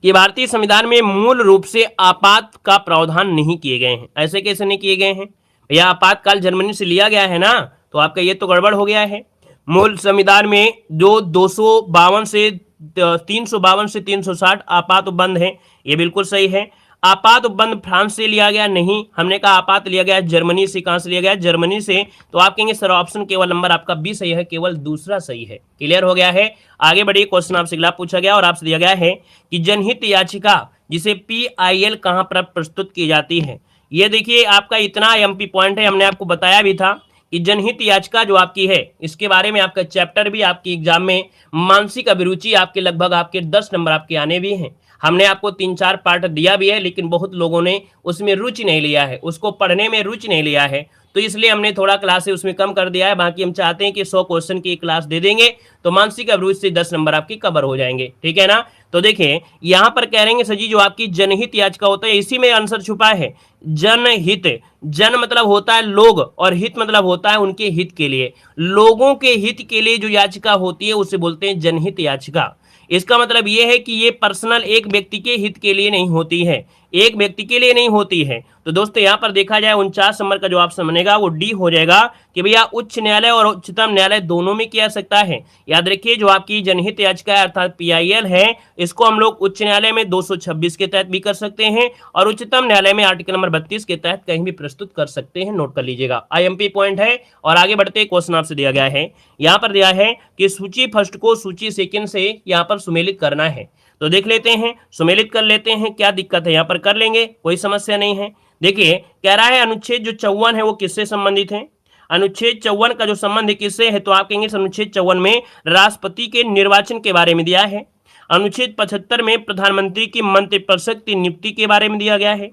कि भारतीय संविधान में मूल रूप से आपात का प्रावधान नहीं किए गए हैं। ऐसे कैसे नहीं किए गए हैं भैया, आपातकाल जर्मनी से लिया गया है ना, तो आपका ये तो गड़बड़ हो गया है। मूल संविधान में जो 252 से 352 से 360 आपात उपबंध है, ये बिल्कुल सही है। आपात उपबंध फ्रांस से लिया गया नहीं, हमने कहा आपात लिया गया जर्मनी से। कहां से लिया गया, जर्मनी से। तो आप कहेंगे सर ऑप्शन केवल नंबर आपका बी सही है, केवल दूसरा सही है। क्लियर हो गया है। आगे बढ़िए, क्वेश्चन आपसे अगला पूछा गया और आपसे दिया गया है कि जनहित याचिका जिसे PIL कहां पर प्रस्तुत की जाती है। ये देखिए आपका इतना एमपी पॉइंट है, हमने आपको बताया भी था कि जनहित याचिका जो आपकी है, इसके बारे में आपका चैप्टर भी आपकी एग्जाम में मानसिक अभिरुचि आपके लगभग आपके 10 नंबर आपके आने भी हैं। हमने आपको 3-4 पार्ट दिया भी है, लेकिन बहुत लोगों ने उसमें रुचि नहीं लिया है, उसको पढ़ने में रुचि नहीं लिया है, तो इसलिए हमने थोड़ा क्लास से उसमें कम कर दिया है। बाकी हम चाहते हैं कि 100 क्वेश्चन की क्लास दे देंगे तो मानसिक अभिरुचि से 10 नंबर आपकी कवर हो जाएंगे। ठीक है ना। तो देखिए यहाँ पर कह रहे हैं सजी जो आपकी जनहित याचिका होता है, इसी में आंसर छुपा है। जनहित, जन मतलब होता है लोग और हित मतलब होता है उनके हित के लिए। लोगों के हित के लिए जो याचिका होती है उसे बोलते हैं जनहित याचिका। इसका मतलब यह है कि ये पर्सनल एक व्यक्ति के हित के लिए नहीं होती है, एक व्यक्ति के लिए नहीं होती है। तो दोस्तों यहाँ पर देखा जाए 49 नंबर का जो ऑप्शन बनेगा वो डी हो जाएगा कि भैया उच्च न्यायालय और उच्चतम न्यायालय दोनों में किया सकता है। याद रखिए जो आपकी जनहित याचिका है अर्थात PIL है, इसको हम लोग उच्च न्यायालय में 226 के तहत भी कर सकते हैं और उच्चतम न्यायालय में आर्टिकल नंबर 32 के तहत कहीं भी प्रस्तुत कर सकते हैं। नोट कर लीजिएगा, IMP पॉइंट है। और आगे बढ़ते क्वेश्चन आपसे दिया गया है, यहाँ पर दिया है कि सूची फर्स्ट को सूची सेकंड से यहाँ पर सुमेलित करना है। तो देख लेते हैं, सुमेलित कर लेते हैं, क्या दिक्कत है, यहाँ पर कर लेंगे, कोई समस्या नहीं है। देखिए कह रहा है अनुच्छेद जो 54 है वो किससे संबंधित है। अनुच्छेद 54 का जो संबंध है किससे है, तो आप कहेंगे अनुच्छेद 54 में राष्ट्रपति के निर्वाचन के बारे में दिया है। अनुच्छेद 75 में प्रधानमंत्री की मंत्रिपरिषद की नियुक्ति के बारे में दिया गया है।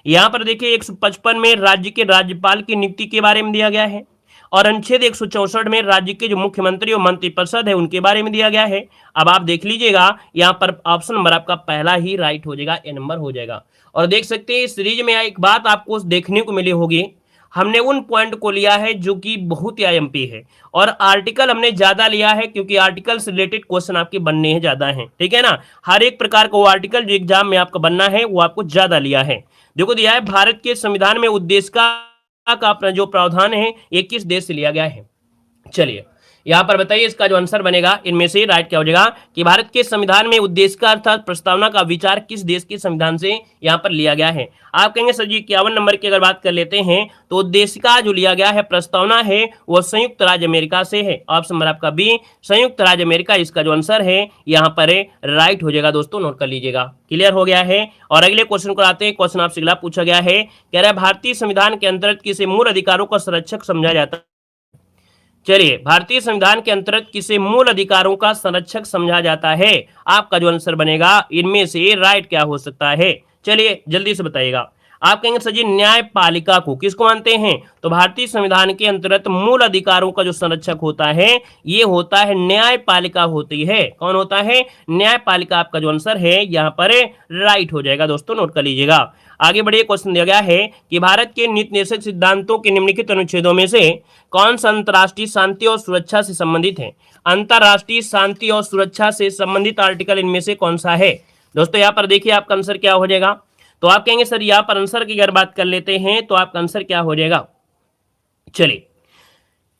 यहाँ पर देखिए 155 में राज्य के राज्यपाल की नियुक्ति के बारे में दिया गया है और अनुच्छेद 164 में राज्य के जो मुख्यमंत्री और मंत्रिपरिषद है उनके बारे में दिया गया है। अब आप देख लीजिएगा यहाँ पर ऑप्शन नंबर आपका पहला ही राइट हो जाएगा, ए नंबर हो जाएगा। और देख सकते हैं इस सीरीज में एक बात आपको देखने को मिली होगी, हमने उन पॉइंट को लिया है जो कि बहुत ही IMP है और आर्टिकल हमने ज्यादा लिया है क्योंकि आर्टिकल से रिलेटेड क्वेश्चन आपके बनने हैं ज्यादा हैं। ठीक है ना, हर एक प्रकार का वो आर्टिकल जो एग्जाम में आपका बनना है वो आपको ज्यादा लिया है। देखो दिया है भारत के संविधान में उद्देश्य का अपना जो प्रावधान है ये किस देश से लिया गया है। चलिए यहाँ पर बताइए इसका जो आंसर बनेगा इनमें से राइट क्या हो जाएगा कि भारत के संविधान में उद्देश्य का अर्थात प्रस्तावना का विचार किस देश के संविधान से यहाँ पर लिया गया है। आप कहेंगे सर जी 51 नंबर की अगर बात कर लेते हैं तो उद्देश्य का जो लिया गया है प्रस्तावना है वो संयुक्त राज्य अमेरिका से है। ऑप्शन नंबर आपका बी संयुक्त राज्य अमेरिका इसका जो आंसर है यहाँ पर राइट हो जाएगा। दोस्तों नोट कर लीजिएगा, क्लियर हो गया है। और अगले क्वेश्चन को आते हैं। क्वेश्चन आपसे अगला पूछा गया है, कह रहा है भारतीय संविधान के अंतर्गत किसे मूल अधिकारों का संरक्षक समझा जाता है। चलिए, भारतीय संविधान के अंतर्गत किसे मूल अधिकारों का संरक्षक समझा जाता है? आपका जो आंसर बनेगा इनमें से राइट क्या हो सकता है? चलिए जल्दी से बताइएगा। आप कहेंगे सर जी न्यायपालिका को किसको मानते हैं? तो भारतीय संविधान के अंतर्गत मूल अधिकारों का जो संरक्षक होता है ये होता है न्यायपालिका होती है। कौन होता है? न्यायपालिका। आपका जो आंसर है यहाँ पर राइट हो जाएगा। दोस्तों नोट कर लीजिएगा। आगे बढ़िए, क्वेश्चन दिया गया है कि भारत के नीति निर्देशक सिद्धांतों के निम्नलिखित अनुच्छेदों में से कौन सा अंतर्राष्ट्रीय शांति और सुरक्षा से संबंधित है? अंतर्राष्ट्रीय शांति और सुरक्षा से संबंधित आर्टिकल इनमें से कौन सा है? दोस्तों यहाँ पर देखिए आपका आंसर क्या हो जाएगा। तो आप कहेंगे सर यहाँ पर आंसर की अगर बात कर लेते हैं तो आपका आंसर क्या हो जाएगा? चलिए,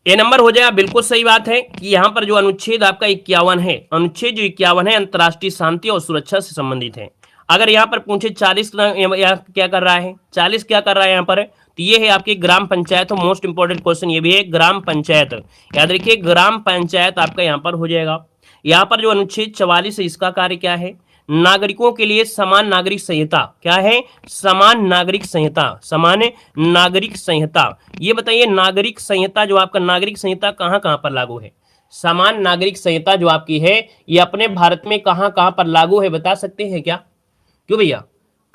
ए नंबर हो जाएगा। बिल्कुल सही बात है कि यहाँ पर जो अनुच्छेद आपका 51 है, अनुच्छेद जो 51 है अंतर्राष्ट्रीय शांति और सुरक्षा से संबंधित है। अगर यहाँ पर पूछे 40 क्या कर रहा है, 40 क्या कर रहा है यहाँ पर, तो ये है आपकी ग्राम पंचायत। मोस्ट इंपोर्टेंट क्वेश्चन ये भी है, ग्राम पंचायत। याद रखिए ग्राम पंचायत आपका यहाँ पर हो जाएगा। यहाँ पर जो अनुच्छेद 44 है इसका कार्य क्या है? नागरिकों के लिए समान नागरिक संहिता। क्या है? समान नागरिक संहिता। समान नागरिक संहिता। ये बताइए नागरिक संहिता जो आपका नागरिक संहिता कहाँ कहाँ पर लागू है? समान नागरिक संहिता जो आपकी है ये अपने भारत में कहाँ कहाँ पर लागू है, बता सकते हैं क्या? क्यों भैया,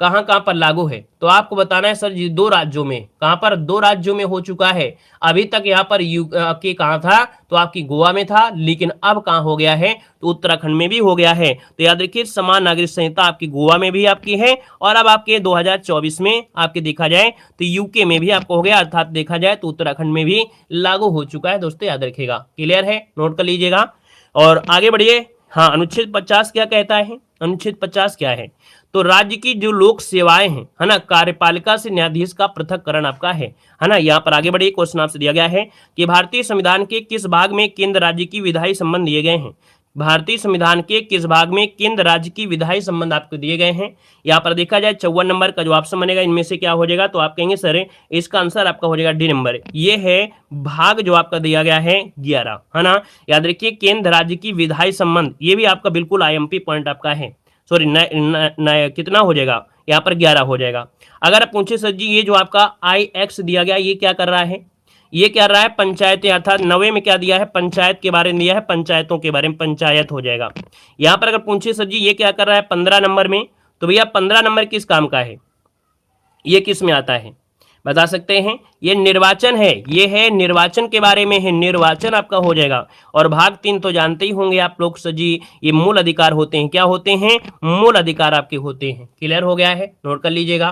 कहाँ कहाँ पर लागू है? तो आपको बताना है सर जी 2 राज्यों में। कहाँ पर? 2 राज्यों में हो चुका है। अभी तक यहाँ पर के कहाँ था? तो आपकी गोवा में था, लेकिन अब कहाँ हो गया है? तो उत्तराखंड में भी हो गया है। तो याद रखिए समान नागरिक संहिता आपकी गोवा में भी आपकी है, और अब आपके 2024 में आपके देखा जाए तो यूके में भी आपको हो गया, अर्थात देखा जाए तो उत्तराखंड में भी लागू हो चुका है। दोस्तों याद रखिएगा, क्लियर है, नोट कर लीजिएगा और आगे बढ़िए। हाँ, अनुच्छेद 50 क्या कहता है? अनुच्छेद 50 क्या है? तो राज्य की जो लोक सेवाएं हैं, है ना, कार्यपालिका से न्यायाधीश का पृथक्करण आपका है ना। यहाँ पर आगे बढ़िए, क्वेश्चन आपसे दिया गया है कि भारतीय संविधान के किस भाग में केंद्र राज्य की विधायी संबंध दिए गए हैं? भारतीय संविधान के किस भाग में केंद्र राज्य की विधायी संबंध आपको दिए गए हैं? यहाँ पर देखा जाए 54 नंबर का जो ऑप्शन बनेगा इनमें से क्या हो जाएगा? तो आप कहेंगे सर इसका आंसर आपका हो जाएगा डी नंबर। ये है भाग जो आपका दिया गया है 11, है ना। याद रखिए केंद्र राज्य की विधायी संबंध, ये भी आपका बिल्कुल IMP पॉइंट आपका है। सॉरी कितना हो जाएगा? यहाँ पर 11 हो जाएगा। अगर आप पूछे सर जी ये जो आपका IX दिया गया ये क्या कर रहा है? ये क्या रहा है? पंचायतें, अर्थात 90 में क्या दिया है? पंचायत के बारे में दिया है, पंचायतों के बारे में, पंचायत हो जाएगा। यहाँ पर अगर पूछे सर जी ये क्या कर रहा है 15 नंबर में, तो भैया 15 नंबर किस काम का है? ये किस में आता है बता सकते हैं? ये निर्वाचन है, ये है निर्वाचन के बारे में है, निर्वाचन आपका हो जाएगा। और भाग 3 तो जानते ही होंगे आप लोग सर जी, ये मूल अधिकार होते हैं। क्या होते हैं? मूल अधिकार आपके होते हैं। क्लियर हो गया है, नोट कर लीजिएगा।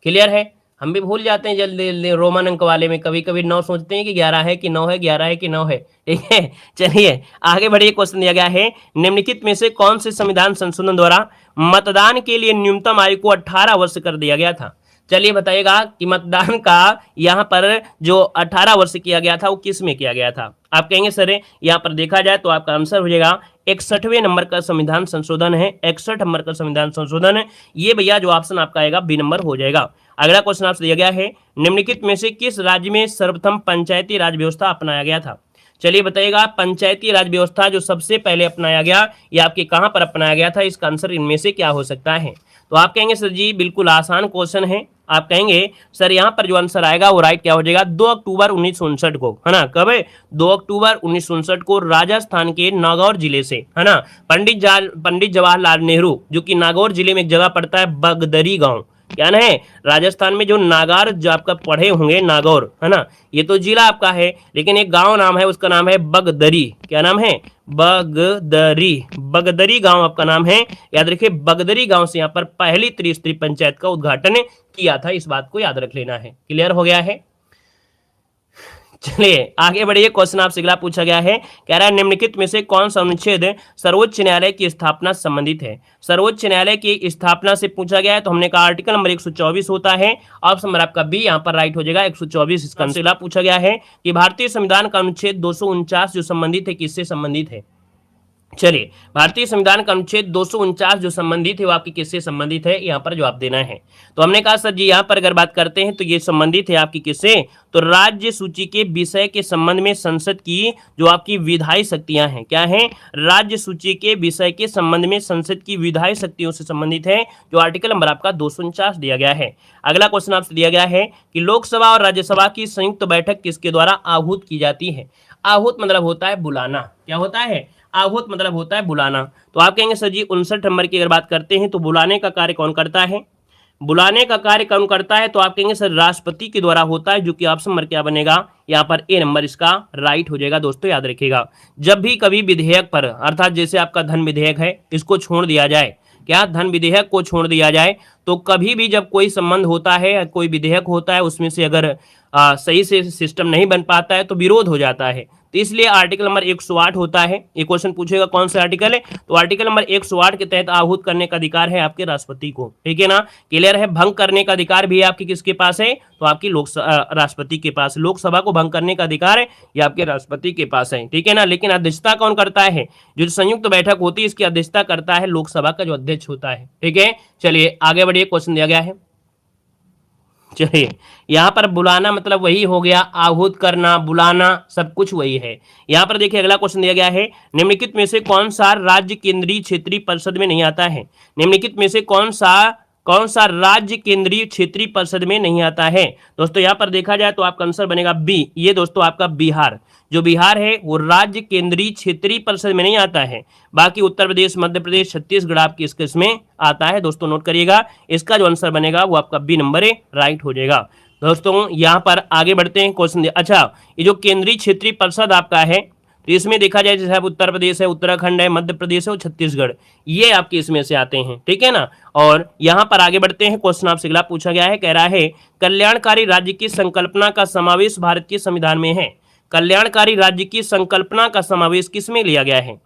क्लियर है, हम भी भूल जाते हैं जल्दी रोमन अंक वाले में, कभी कभी 9 सोचते हैं कि 11 है कि 9 है, 11 है कि 9 है। ठीक है, चलिए आगे बढ़िए। क्वेश्चन दिया गया है निम्नलिखित में से कौन से संविधान संशोधन द्वारा मतदान के लिए न्यूनतम आयु को 18 वर्ष कर दिया गया था? चलिए बताइएगा कि मतदान का यहाँ पर जो 18 वर्ष किया गया था वो किस में किया गया था? आप कहेंगे सर यहाँ पर देखा जाए तो आपका आंसर हो जाएगा 61वें नंबर का संविधान संशोधन है, 61 नंबर का संविधान संशोधन है। ये भैया जो ऑप्शन आपका आएगा बी नंबर हो जाएगा। अगला क्वेश्चन आपसे दिया गया है निम्नलिखित में से किस राज्य में सर्वप्रथम पंचायती राज व्यवस्था अपनाया गया था? चलिए बताइएगा पंचायती राज व्यवस्था जो सबसे पहले अपनाया गया ये आपके कहाँ पर अपनाया गया था? इसका आंसर इनमें से क्या हो सकता है? तो आप कहेंगे सर जी बिल्कुल आसान क्वेश्चन है। आप कहेंगे सर यहाँ पर जो आंसर आएगा वो राइट क्या हो जाएगा? 2 अक्टूबर 1959 को, है ना। कब है? 2 अक्टूबर 1959 को राजस्थान के नागौर जिले से, है ना, पंडित जवाहरलाल नेहरू, जो कि नागौर जिले में एक जगह पड़ता है बगदरी गांव, क्या ना है, राजस्थान में जो नागार जो आपका पढ़े होंगे नागौर, है ना, ये तो जिला आपका है, लेकिन एक गांव नाम है उसका नाम है बगदरी। क्या नाम है? बगदरी। बगदरी गांव आपका नाम है। याद रखिए बगदरी गांव से यहाँ पर पहली त्रिस्तरीय पंचायत का उद्घाटन किया था, इस बात को याद रख लेना है। क्लियर हो गया है? चलिए आगे बढ़िए। क्वेश्चन आपसे अगला पूछा गया है, कह रहा है निम्नलिखित में से कौन सा अनुच्छेद सर्वोच्च न्यायालय की स्थापना से संबंधित है? सर्वोच्च न्यायालय की स्थापना से पूछा गया है तो हमने कहा आर्टिकल नंबर 124 होता है। ऑप्शन नंबर आपका बी यहाँ पर राइट हो जाएगा, 124 इसका आंसर। अगला पूछा गया है कि भारतीय संविधान का अनुच्छेद 249 जो संबंधित है किससे संबंधित है? चलिए, भारतीय संविधान का अनुच्छेद 249 जो संबंधित है वो आपकी किससे संबंधित है, यहाँ पर जवाब देना है। तो हमने कहा सर जी यहाँ पर अगर बात करते हैं तो ये संबंधित है आपकी किससे, तो राज्य सूची के विषय के संबंध में संसद की जो आपकी विधायी शक्तियां हैं, क्या है, राज्य सूची के विषय के संबंध में संसद की विधायी शक्तियों से संबंधित है, जो आर्टिकल नंबर आपका 249 दिया गया है। अगला क्वेश्चन आपसे दिया गया है कि लोकसभा और राज्यसभा की संयुक्त बैठक किसके द्वारा आहूत की जाती है। आहूत मतलब होता है बुलाना, क्या होता है, आहूत मतलब होता है बुलाना। तो आप कहेंगे सर जी 59 नंबर की अगर बात करते हैं तो बुलाने का कार्य कौन करता है, बुलाने का कार्य कौन करता है, तो आप कहेंगे सर राष्ट्रपति के द्वारा होता है, जो कि ऑप्शन नंबर क्या बनेगा, यहाँ पर ए नंबर इसका राइट हो जाएगा। दोस्तों याद रखिएगा, जब भी कभी विधेयक पर, अर्थात जैसे आपका धन विधेयक है, इसको छोड़ दिया जाए, क्या धन विधेयक को छोड़ दिया जाए, तो कभी भी जब कोई संबंध होता है, कोई विधेयक होता है, उसमें से अगर सही से सिस्टम नहीं बन पाता है तो विरोध हो जाता है। तो इसलिए आर्टिकल नंबर 108 होता है। ये क्वेश्चन पूछेगा कौन सा आर्टिकल है, तो आर्टिकल नंबर 108 के तहत आहूत करने का अधिकार है आपके राष्ट्रपति को, ठीक है ना, क्लियर है। भंग करने का अधिकार भी आपकी किसके पास है, तो आपकी राष्ट्रपति के पास, लोकसभा को भंग करने का अधिकार है ये आपके राष्ट्रपति के पास है, ठीक है ना। लेकिन अध्यक्षता कौन करता है, जो संयुक्त बैठक होती है इसकी अध्यक्षता करता है लोकसभा का जो अध्यक्ष होता है, ठीक है। चलिए आगे बढ़िए, क्वेश्चन दिया गया है। चलिए यहाँ पर बुलाना मतलब वही हो गया, आहूत करना, बुलाना, सब कुछ वही है। यहाँ पर देखिए अगला क्वेश्चन दिया गया है, निम्नलिखित में से कौन सा राज्य केंद्रीय क्षेत्रीय परिषद में नहीं आता है। निम्नलिखित में से कौन सा राज्य केंद्रीय क्षेत्रीय परिषद में नहीं आता है। दोस्तों यहाँ पर देखा जाए तो आपका आंसर बनेगा बी, ये दोस्तों आपका बिहार, जो बिहार है वो राज्य केंद्रीय क्षेत्रीय परिषद में नहीं आता है। बाकी उत्तर प्रदेश, मध्य प्रदेश, छत्तीसगढ़ आपकी इसमें आता है। दोस्तों नोट करिएगा, इसका जो आंसर बनेगा वो आपका बी नंबर है, राइट हो जाएगा। दोस्तों यहाँ पर आगे बढ़ते हैं क्वेश्चन। अच्छा, ये जो केंद्रीय क्षेत्रीय परिषद आपका है, तो इसमें देखा जाए जैसे उत्तर प्रदेश है, उत्तराखंड है, मध्य प्रदेश है और छत्तीसगढ़, ये आपके इसमें से आते हैं, ठीक है ना। और यहाँ पर आगे बढ़ते हैं, क्वेश्चन आपसे अगला पूछा गया है, कह रहा है कल्याणकारी राज्य की संकल्पना का समावेश भारत के संविधान में है। कल्याणकारी राज्य की संकल्पना का समावेश किसमें लिया गया है,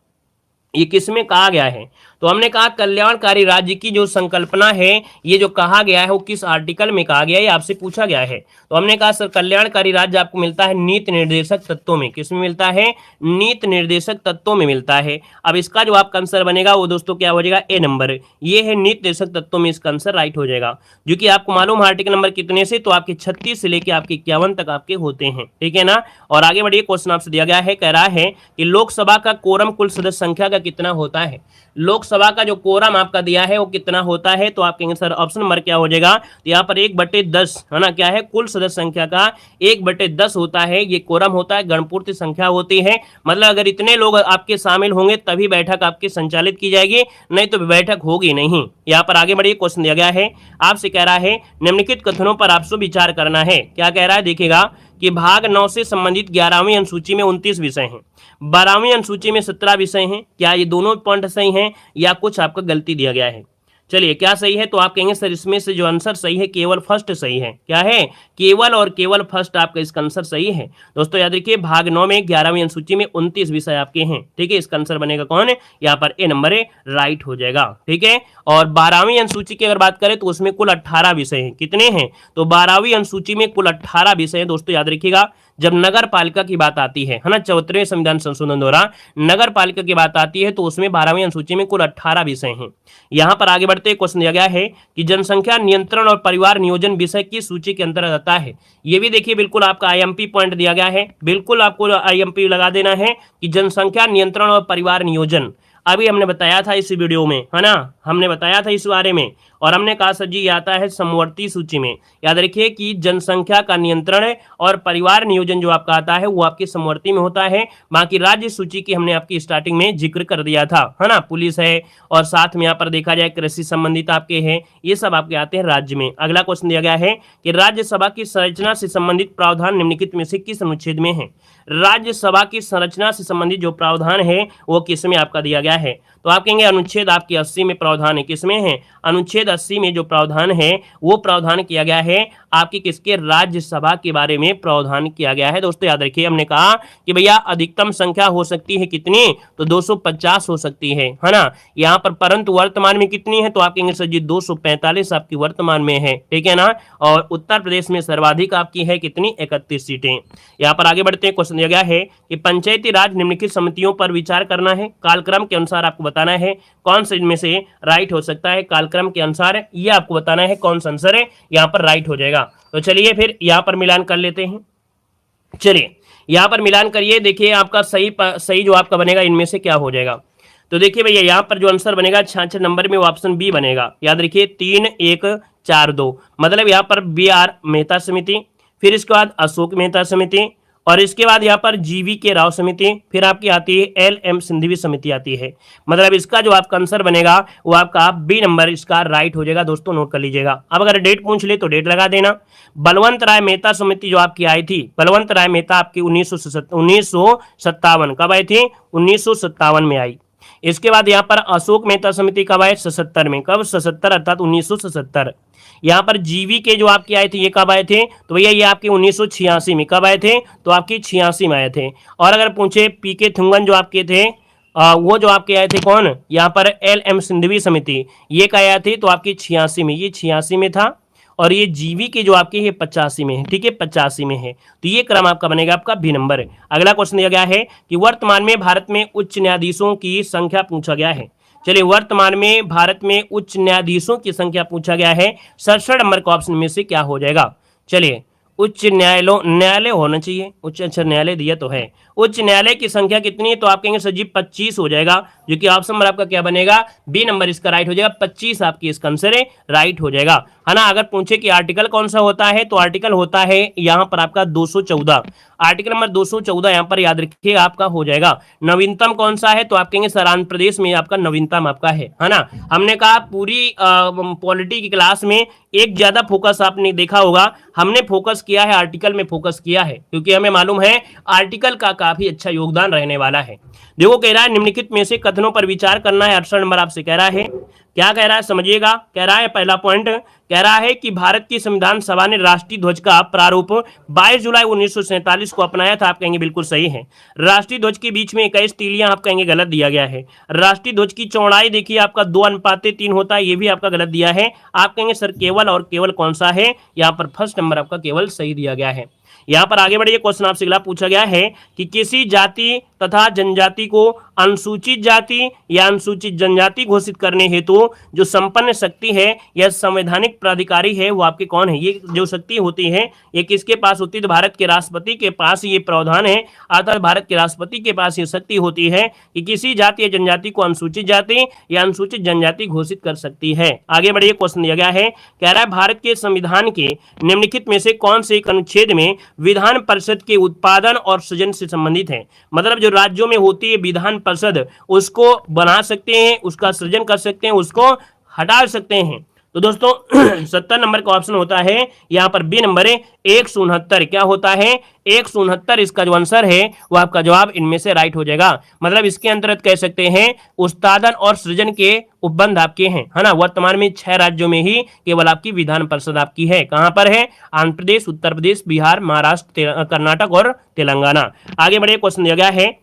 ये किसमें कहा गया है। तो हमने कहा कल्याणकारी राज्य की जो संकल्पना है, ये जो कहा गया है वो किस आर्टिकल में कहा गया है, ये आपसे पूछा गया है। तो हमने कहा सर कल्याणकारी राज्य आपको मिलता है नीति निर्देशक तत्वों में, किसमें मिलता है, नीति निर्देशक तत्वों में मिलता है। अब इसका जो आपका आंसर बनेगा वो दोस्तों क्या हो जाएगा, ए नंबर, ये है नीति निर्देशक तत्वों में, इसका आंसर राइट हो जाएगा। जो कि आपको मालूम है आर्टिकल नंबर कितने से, तो आपके 36 से लेकर आपके 51 तक आपके होते हैं, ठीक है ना। और आगे बढ़िए, क्वेश्चन आपसे दिया गया है, कह रहा है कि लोकसभा का कोरम कुल सदस्य संख्या का कितना होता है। लोकसभा का जो कोरम आपका दिया है वो कितना होता है, तो आप कहेंगे सर ऑप्शन नंबर क्या हो जाएगा, तो यहाँ पर 1/10 है ना, क्या है, कुल सदस्य संख्या का 1/10 होता है, ये कोरम होता है, गणपूर्ति संख्या होती है। मतलब अगर इतने लोग आपके शामिल होंगे तभी बैठक आपकी संचालित की जाएगी, नहीं तो बैठक होगी नहीं। यहाँ पर आगे बढ़िए, क्वेश्चन दिया गया है, आपसे कह रहा है निम्नलिखित कथनों पर आपसे विचार करना है। क्या कह रहा है, देखिएगा कि भाग 9 से संबंधित 11वीं अनुसूची में 29 विषय हैं, 12वीं अनुसूची में 17 विषय हैं। क्या ये दोनों पॉइंट सही हैं या कुछ आपका गलती दिया गया है। चलिए क्या सही है, तो आप कहेंगे सर इसमें से जो आंसर सही है केवल फर्स्ट सही है। क्या है, केवल और केवल फर्स्ट आपका इसका आंसर सही है। दोस्तों याद रखिए, भाग 9 में 11वीं अनुसूची में 29 विषय आपके हैं, ठीक है। इसका आंसर बनेगा कौन है, यहाँ पर ए नंबर है, राइट हो जाएगा, ठीक है। और 12वीं अनुसूची की अगर बात करें तो उसमें कुल 18 विषय हैं, कितने हैं, तो 12वीं अनुसूची में कुल 18 विषय हैं। दोस्तों याद रखिएगा, जब नगर पालिका की बात आती है ना, 74वें संविधान संशोधन द्वारा नगर पालिका की बात आती है तो उसमें 12वीं अनुसूची में कुल 18 विषय हैं। यहाँ पर आगे बढ़ते क्वेश्चन दिया गया है कि जनसंख्या नियंत्रण और परिवार नियोजन विषय की सूची के अंतर्गत आता है। ये भी देखिए बिल्कुल आपका आईएमपी पॉइंट दिया गया है, बिल्कुल आपको आईएमपी लगा देना है कि जनसंख्या नियंत्रण और परिवार नियोजन, अभी हमने बताया था इस वीडियो में, है ना, हमने बताया था इस बारे में। और हमने कहा सर जी ये आता है समवर्ती सूची में। याद रखिए कि जनसंख्या का नियंत्रण और परिवार नियोजन जो आपका आता है वो आपकी समवर्ती में होता है। बाकी राज्य सूची की हमने आपकी स्टार्टिंग में जिक्र कर दिया था, है ना, पुलिस है और साथ में यहाँ पर देखा जाए कृषि संबंधित आपके हैं, ये सब आपके आते हैं राज्य में। अगला क्वेश्चन दिया गया है कि राज्यसभा की संरचना से संबंधित प्रावधान निम्नलिखित में से किस अनुच्छेद में है। राज्यसभा की संरचना से संबंधित जो प्रावधान है वो किस में आपका दिया गया है, तो आप कहेंगे अनुच्छेद आपकी 80 में प्रावधान है, किसमें है, अनुच्छेद अनुच्छेद 80 में जो प्रावधान है वो प्रावधान किया गया है आपकी किसके, राज्यसभा के बारे में प्रावधान किया गया है। दोस्तों याद रखिए, हमने कहा कि भैया अधिकतम संख्या हो सकती है कितनी, तो 250 हो सकती है ना। यहाँ पर परंतु वर्तमान में कितनी है, तो आप कहेंगे सर जी 245 आपकी वर्तमान में है, ठीक है ना। और उत्तर प्रदेश में सर्वाधिक आपकी है कितनी, 31 सीटें। यहाँ पर आगे बढ़ते हैं, क्वेश्चन दिया गया है कि पंचायती राज निम्नलिखित समितियों पर विचार करना है, कालक्रम के अनुसार आपको बताना है कौन से इनमें से राइट हो सकता है, कालक्रम के अनुसार ये आपको बताना है कौन सा आंसर है यहाँ पर राइट हो जाएगा। तो चलिए फिर यहाँ पर मिलान कर लेते हैं। चलिए यहाँ पर मिलान करिए, देखिए आपका सही जो आपका बनेगा इनमें से क्या हो जाएगा। तो देखिए भैया यहाँ पर जो आंसर बनेगा 66 नंबर में वो ऑप्शन बी बनेगा। याद रखिए 3, 1, 4, 2, मतलब यहाँ पर बी आर मेहता समिति, फिर इसके बाद अशोक मेहता समिति, और इसके बाद यहाँ पर जीवी के राव समिति, फिर आपकी आती है एल एम सिंघवी समिति आती है। मतलब इसका जो आपका आंसर बनेगा वो आपका बी नंबर इसका राइट हो जाएगा। दोस्तों नोट कर लीजिएगा। अब अगर डेट पूछ ले तो डेट लगा देना। बलवंत राय मेहता समिति जो आपकी आई थी, बलवंत राय मेहता आपकी 1957 कब आई थी, 1957 में आई। इसके बाद यहाँ पर अशोक मेहता समिति कब आए, 77 में, कब 77 अर्थात 1977। यहाँ पर जीवी के जो आपके आए थे ये कब आए थे, तो भैया ये आपके 1986 में, कब आए थे, तो आपकी 86 में आए थे। और अगर पूछे पी के थुंगन जो आपके थे वो जो आपके आए थे कौन, यहाँ पर एल एम सिंघवी समिति, ये कब आए थे, तो आपकी 86 में, ये 86 में था। और ये जीवी के जो आपके ये 85 में है, ठीक है 85 में है। तो ये क्रम आपका बनेगा आपका बी नंबर। अगला क्वेश्चन दिया गया है कि वर्तमान में भारत में उच्च न्यायाधीशों की संख्या पूछा गया है। चलिए वर्तमान में भारत में उच्च न्यायाधीशों की संख्या पूछा गया है, 67 नंबर का ऑप्शन में से क्या हो जाएगा। चलिए उच्च न्यायालय होना चाहिए, उच्च अच्छा न्यायालय दिया तो है। उच्च न्यायालय की संख्या कितनी है, तो आप कहेंगे सर जी 25 हो जाएगा, जो कि ऑप्शन नंबर आपका क्या बनेगा, बी नंबर इसका राइट हो जाएगा। 25 आपकी इसका आंसर है राइट हो जाएगा, है ना। अगर पूछे कि आर्टिकल कौन सा होता है, तो आर्टिकल होता है यहाँ पर आपका 214, आर्टिकल नंबर 214 यहाँ पर याद रखिए आपका हो जाएगा। नवीनतम कौन सा है, तो आप कहेंगे सर आंध्र प्रदेश में आपका नवीनतम आपका है ना। हमने कहा पूरी पॉलिटी की क्लास में एक ज्यादा फोकस आपने देखा होगा, हमने फोकस किया है आर्टिकल में फोकस किया है, क्योंकि हमें मालूम है आर्टिकल का काफी अच्छा योगदान रहने वाला है। देखो कह रहा है निम्नलिखित में से कथनों पर विचार करना है। 68 नंबर आपसे कह रहा है, क्या कह रहा है समझिएगा। कह रहा है पहला पॉइंट कह रहा है कि भारत की संविधान सभा ने राष्ट्रीय ध्वज का प्रारूप 22 जुलाई 1947 को अपनाया था। आप कहेंगे बिल्कुल सही है। राष्ट्रीय ध्वज के बीच में 21 तीलियां, आप कहेंगे गलत दिया गया है। राष्ट्रीय ध्वज की चौड़ाई देखिए आपका 2:3 होता है, ये भी आपका गलत दिया है। आप कहेंगे सर केवल और केवल कौन सा है, यहाँ पर फर्स्ट नंबर आपका केवल सही दिया गया है। यहाँ पर आगे बढ़िए, क्वेश्चन आपसे अगला पूछा गया है कि किसी जाति तथा जनजाति को अनुसूचित जाति या अनुसूचित जनजाति घोषित करने हेतु जो संपन्न शक्ति है या संवैधानिक प्राधिकारी है वो आपके कौन है। ये जो शक्ति होती है ये किसके पास होती है, तो भारत के राष्ट्रपति के पास ये प्रावधान है, अर्थात भारत के राष्ट्रपति के पास ये शक्ति होती है कि किसी जाति या जनजाति को अनुसूचित जाति या अनुसूचित जनजाति घोषित कर सकती है। आगे बढ़िए, क्वेश्चन दिया गया है, कह रहा है भारत के संविधान के निम्नलिखित में से कौन से एक अनुच्छेद में विधान परिषद के उत्पादन और सृजन से संबंधित है। मतलब जो राज्यों में होती है विधान परिषद, उसको बना सकते हैं, उसका सृजन कर सकते हैं, उसको हटा सकते हैं। तो दोस्तों 70 नंबर का ऑप्शन होता है यहाँ पर बी नंबर है 169। क्या होता है 169, इसका जो आंसर है वो आपका जवाब इनमें से राइट हो जाएगा। मतलब इसके अंतर्गत कह सकते हैं उत्पादन और सृजन के उपबंध आपके हैं, है ना। वर्तमान में 6 राज्यों में ही केवल आपकी विधान परिषद आपकी है। कहां पर है, आंध्र प्रदेश, उत्तर प्रदेश, बिहार, महाराष्ट्र, कर्नाटक और तेलंगाना। आगे बढ़े, क्वेश्चन दिया गया है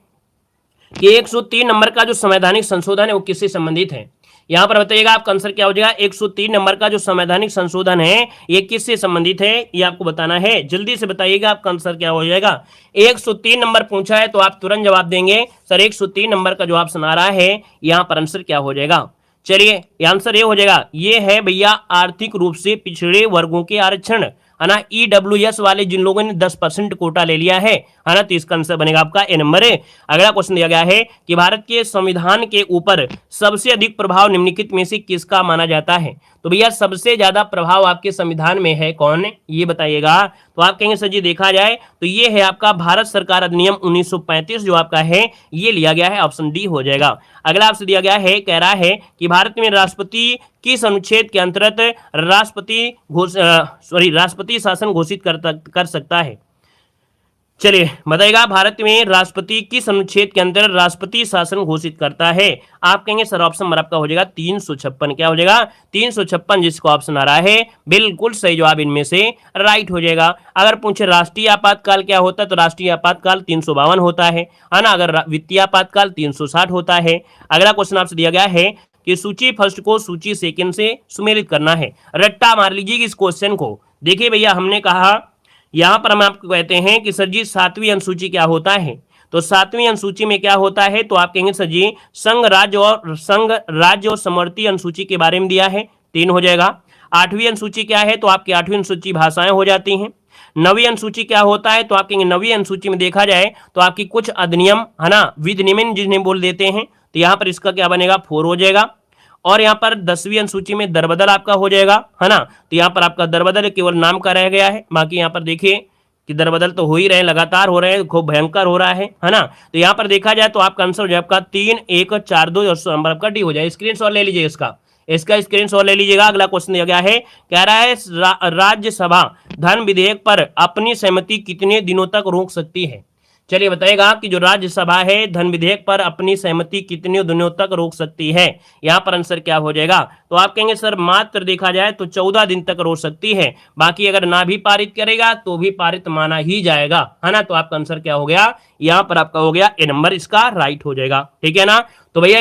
कि 103 नंबर का जो संवैधानिक संशोधन है वो किससे संबंधित है। यहां पर बताइएगा आपका आंसर क्या हो जाएगा। 103 नंबर का जो संवैधानिक संशोधन है ये किससे संबंधित है, ये आपको बताना है। जल्दी से बताइएगा आपका आंसर क्या हो जाएगा। 103 नंबर पूछा है तो आप तुरंत जवाब देंगे सर 103 नंबर का जो ऑप्शन आ रहा है यहाँ पर आंसर क्या हो जाएगा। चलिए आंसर ये हो जाएगा, ये है भैया आर्थिक रूप से पिछड़े वर्गों के आरक्षण, है ना। EWS वाले जिन लोगों ने 10% कोटा ले लिया है ना, तो इसका आंसर बनेगा आपका ए नंबर है। अगला क्वेश्चन दिया गया है कि भारत के संविधान के ऊपर सबसे अधिक प्रभाव निम्नलिखित में से किसका माना जाता है। तो भैया सबसे ज्यादा प्रभाव आपके संविधान में है कौन, ये बताइएगा। तो आप कहेंगे सर जी देखा जाए तो ये है आपका भारत सरकार अधिनियम 1935 जो आपका है ये लिया गया है, ऑप्शन डी हो जाएगा। अगला आपसे दिया गया है, कह रहा है कि भारत में राष्ट्रपति किस अनुच्छेद के अंतर्गत राष्ट्रपति शासन घोषित कर सकता है। चलिए बताइएगा, भारत में राष्ट्रपति किस अनुच्छेद के अंदर राष्ट्रपति शासन घोषित करता है? आप कहेंगे सर ऑप्शन नंबर आपका हो जाएगा 356। क्या हो जाएगा? 356 जिसको ऑप्शन आ रहा है बिल्कुल सही जवाब इनमें से राइट हो जाएगा। अगर पूछे राष्ट्रीय आपातकाल क्या होता है तो राष्ट्रीय आपातकाल 352 होता है ना। अगर वित्तीय आपातकाल 360 होता है। अगला क्वेश्चन आपसे दिया गया है कि सूची फर्स्ट को सूची सेकंड से सुमेलित करना है। रट्टा मार लीजिए इस क्वेश्चन को। देखिए भैया, हमने कहा यहां पर हम आपको कहते हैं कि सर जी 7वीं अनुसूची क्या होता है, तो 7वीं अनुसूची में क्या होता है, तो आप कहेंगे सर जी संघ राज्य और समवर्ती अनुसूची के बारे में दिया है, 3 हो जाएगा। 8वीं अनुसूची क्या है, तो आपकी 8वीं अनुसूची भाषाएं हो जाती हैं। 9वीं अनुसूची क्या होता है, तो आप कहेंगे 9वीं अनुसूची में देखा जाए तो आपकी कुछ अधिनियम है ना, विधिनियमन जिन्हें बोल देते हैं, तो यहां पर इसका क्या बनेगा 4 हो जाएगा। और यहाँ पर 10वीं अनुसूची में दरबदल आपका हो जाएगा है ना, तो यहाँ पर आपका दरबदल केवल नाम का रह गया है। बाकी यहाँ पर देखिए कि दरबदल तो हो ही रहे हैं, लगातार हो रहे हैं, खूब भयंकर हो रहा है ना। तो यहाँ पर देखा जाए तो आपका आंसर हो जाए आपका 3, 1, 4, 2 और नंबर आपका डी हो जाए। स्क्रीनशॉट ले लीजिए इसका स्क्रीनशॉट ले लीजिएगा। अगला क्वेश्चन दिया गया है, कह रहा है राज्यसभा धन विधेयक पर अपनी सहमति कितने दिनों तक रोक सकती है? चलिए बताइएगा कि जो राज्यसभा है धन विधेयक पर अपनी सहमति कितने दिनों तक रोक सकती है। यहां पर आंसर क्या हो जाएगा, तो आप कहेंगे सर मात्र देखा जाए तो 14 दिन तक रोक सकती है। बाकी अगर ना भी पारित करेगा तो भी पारित माना ही जाएगा है ना। तो आपका आंसर क्या हो गया, यहां पर आपका हो गया ए नंबर इसका राइट हो जाएगा। ठीक है ना। तो भैया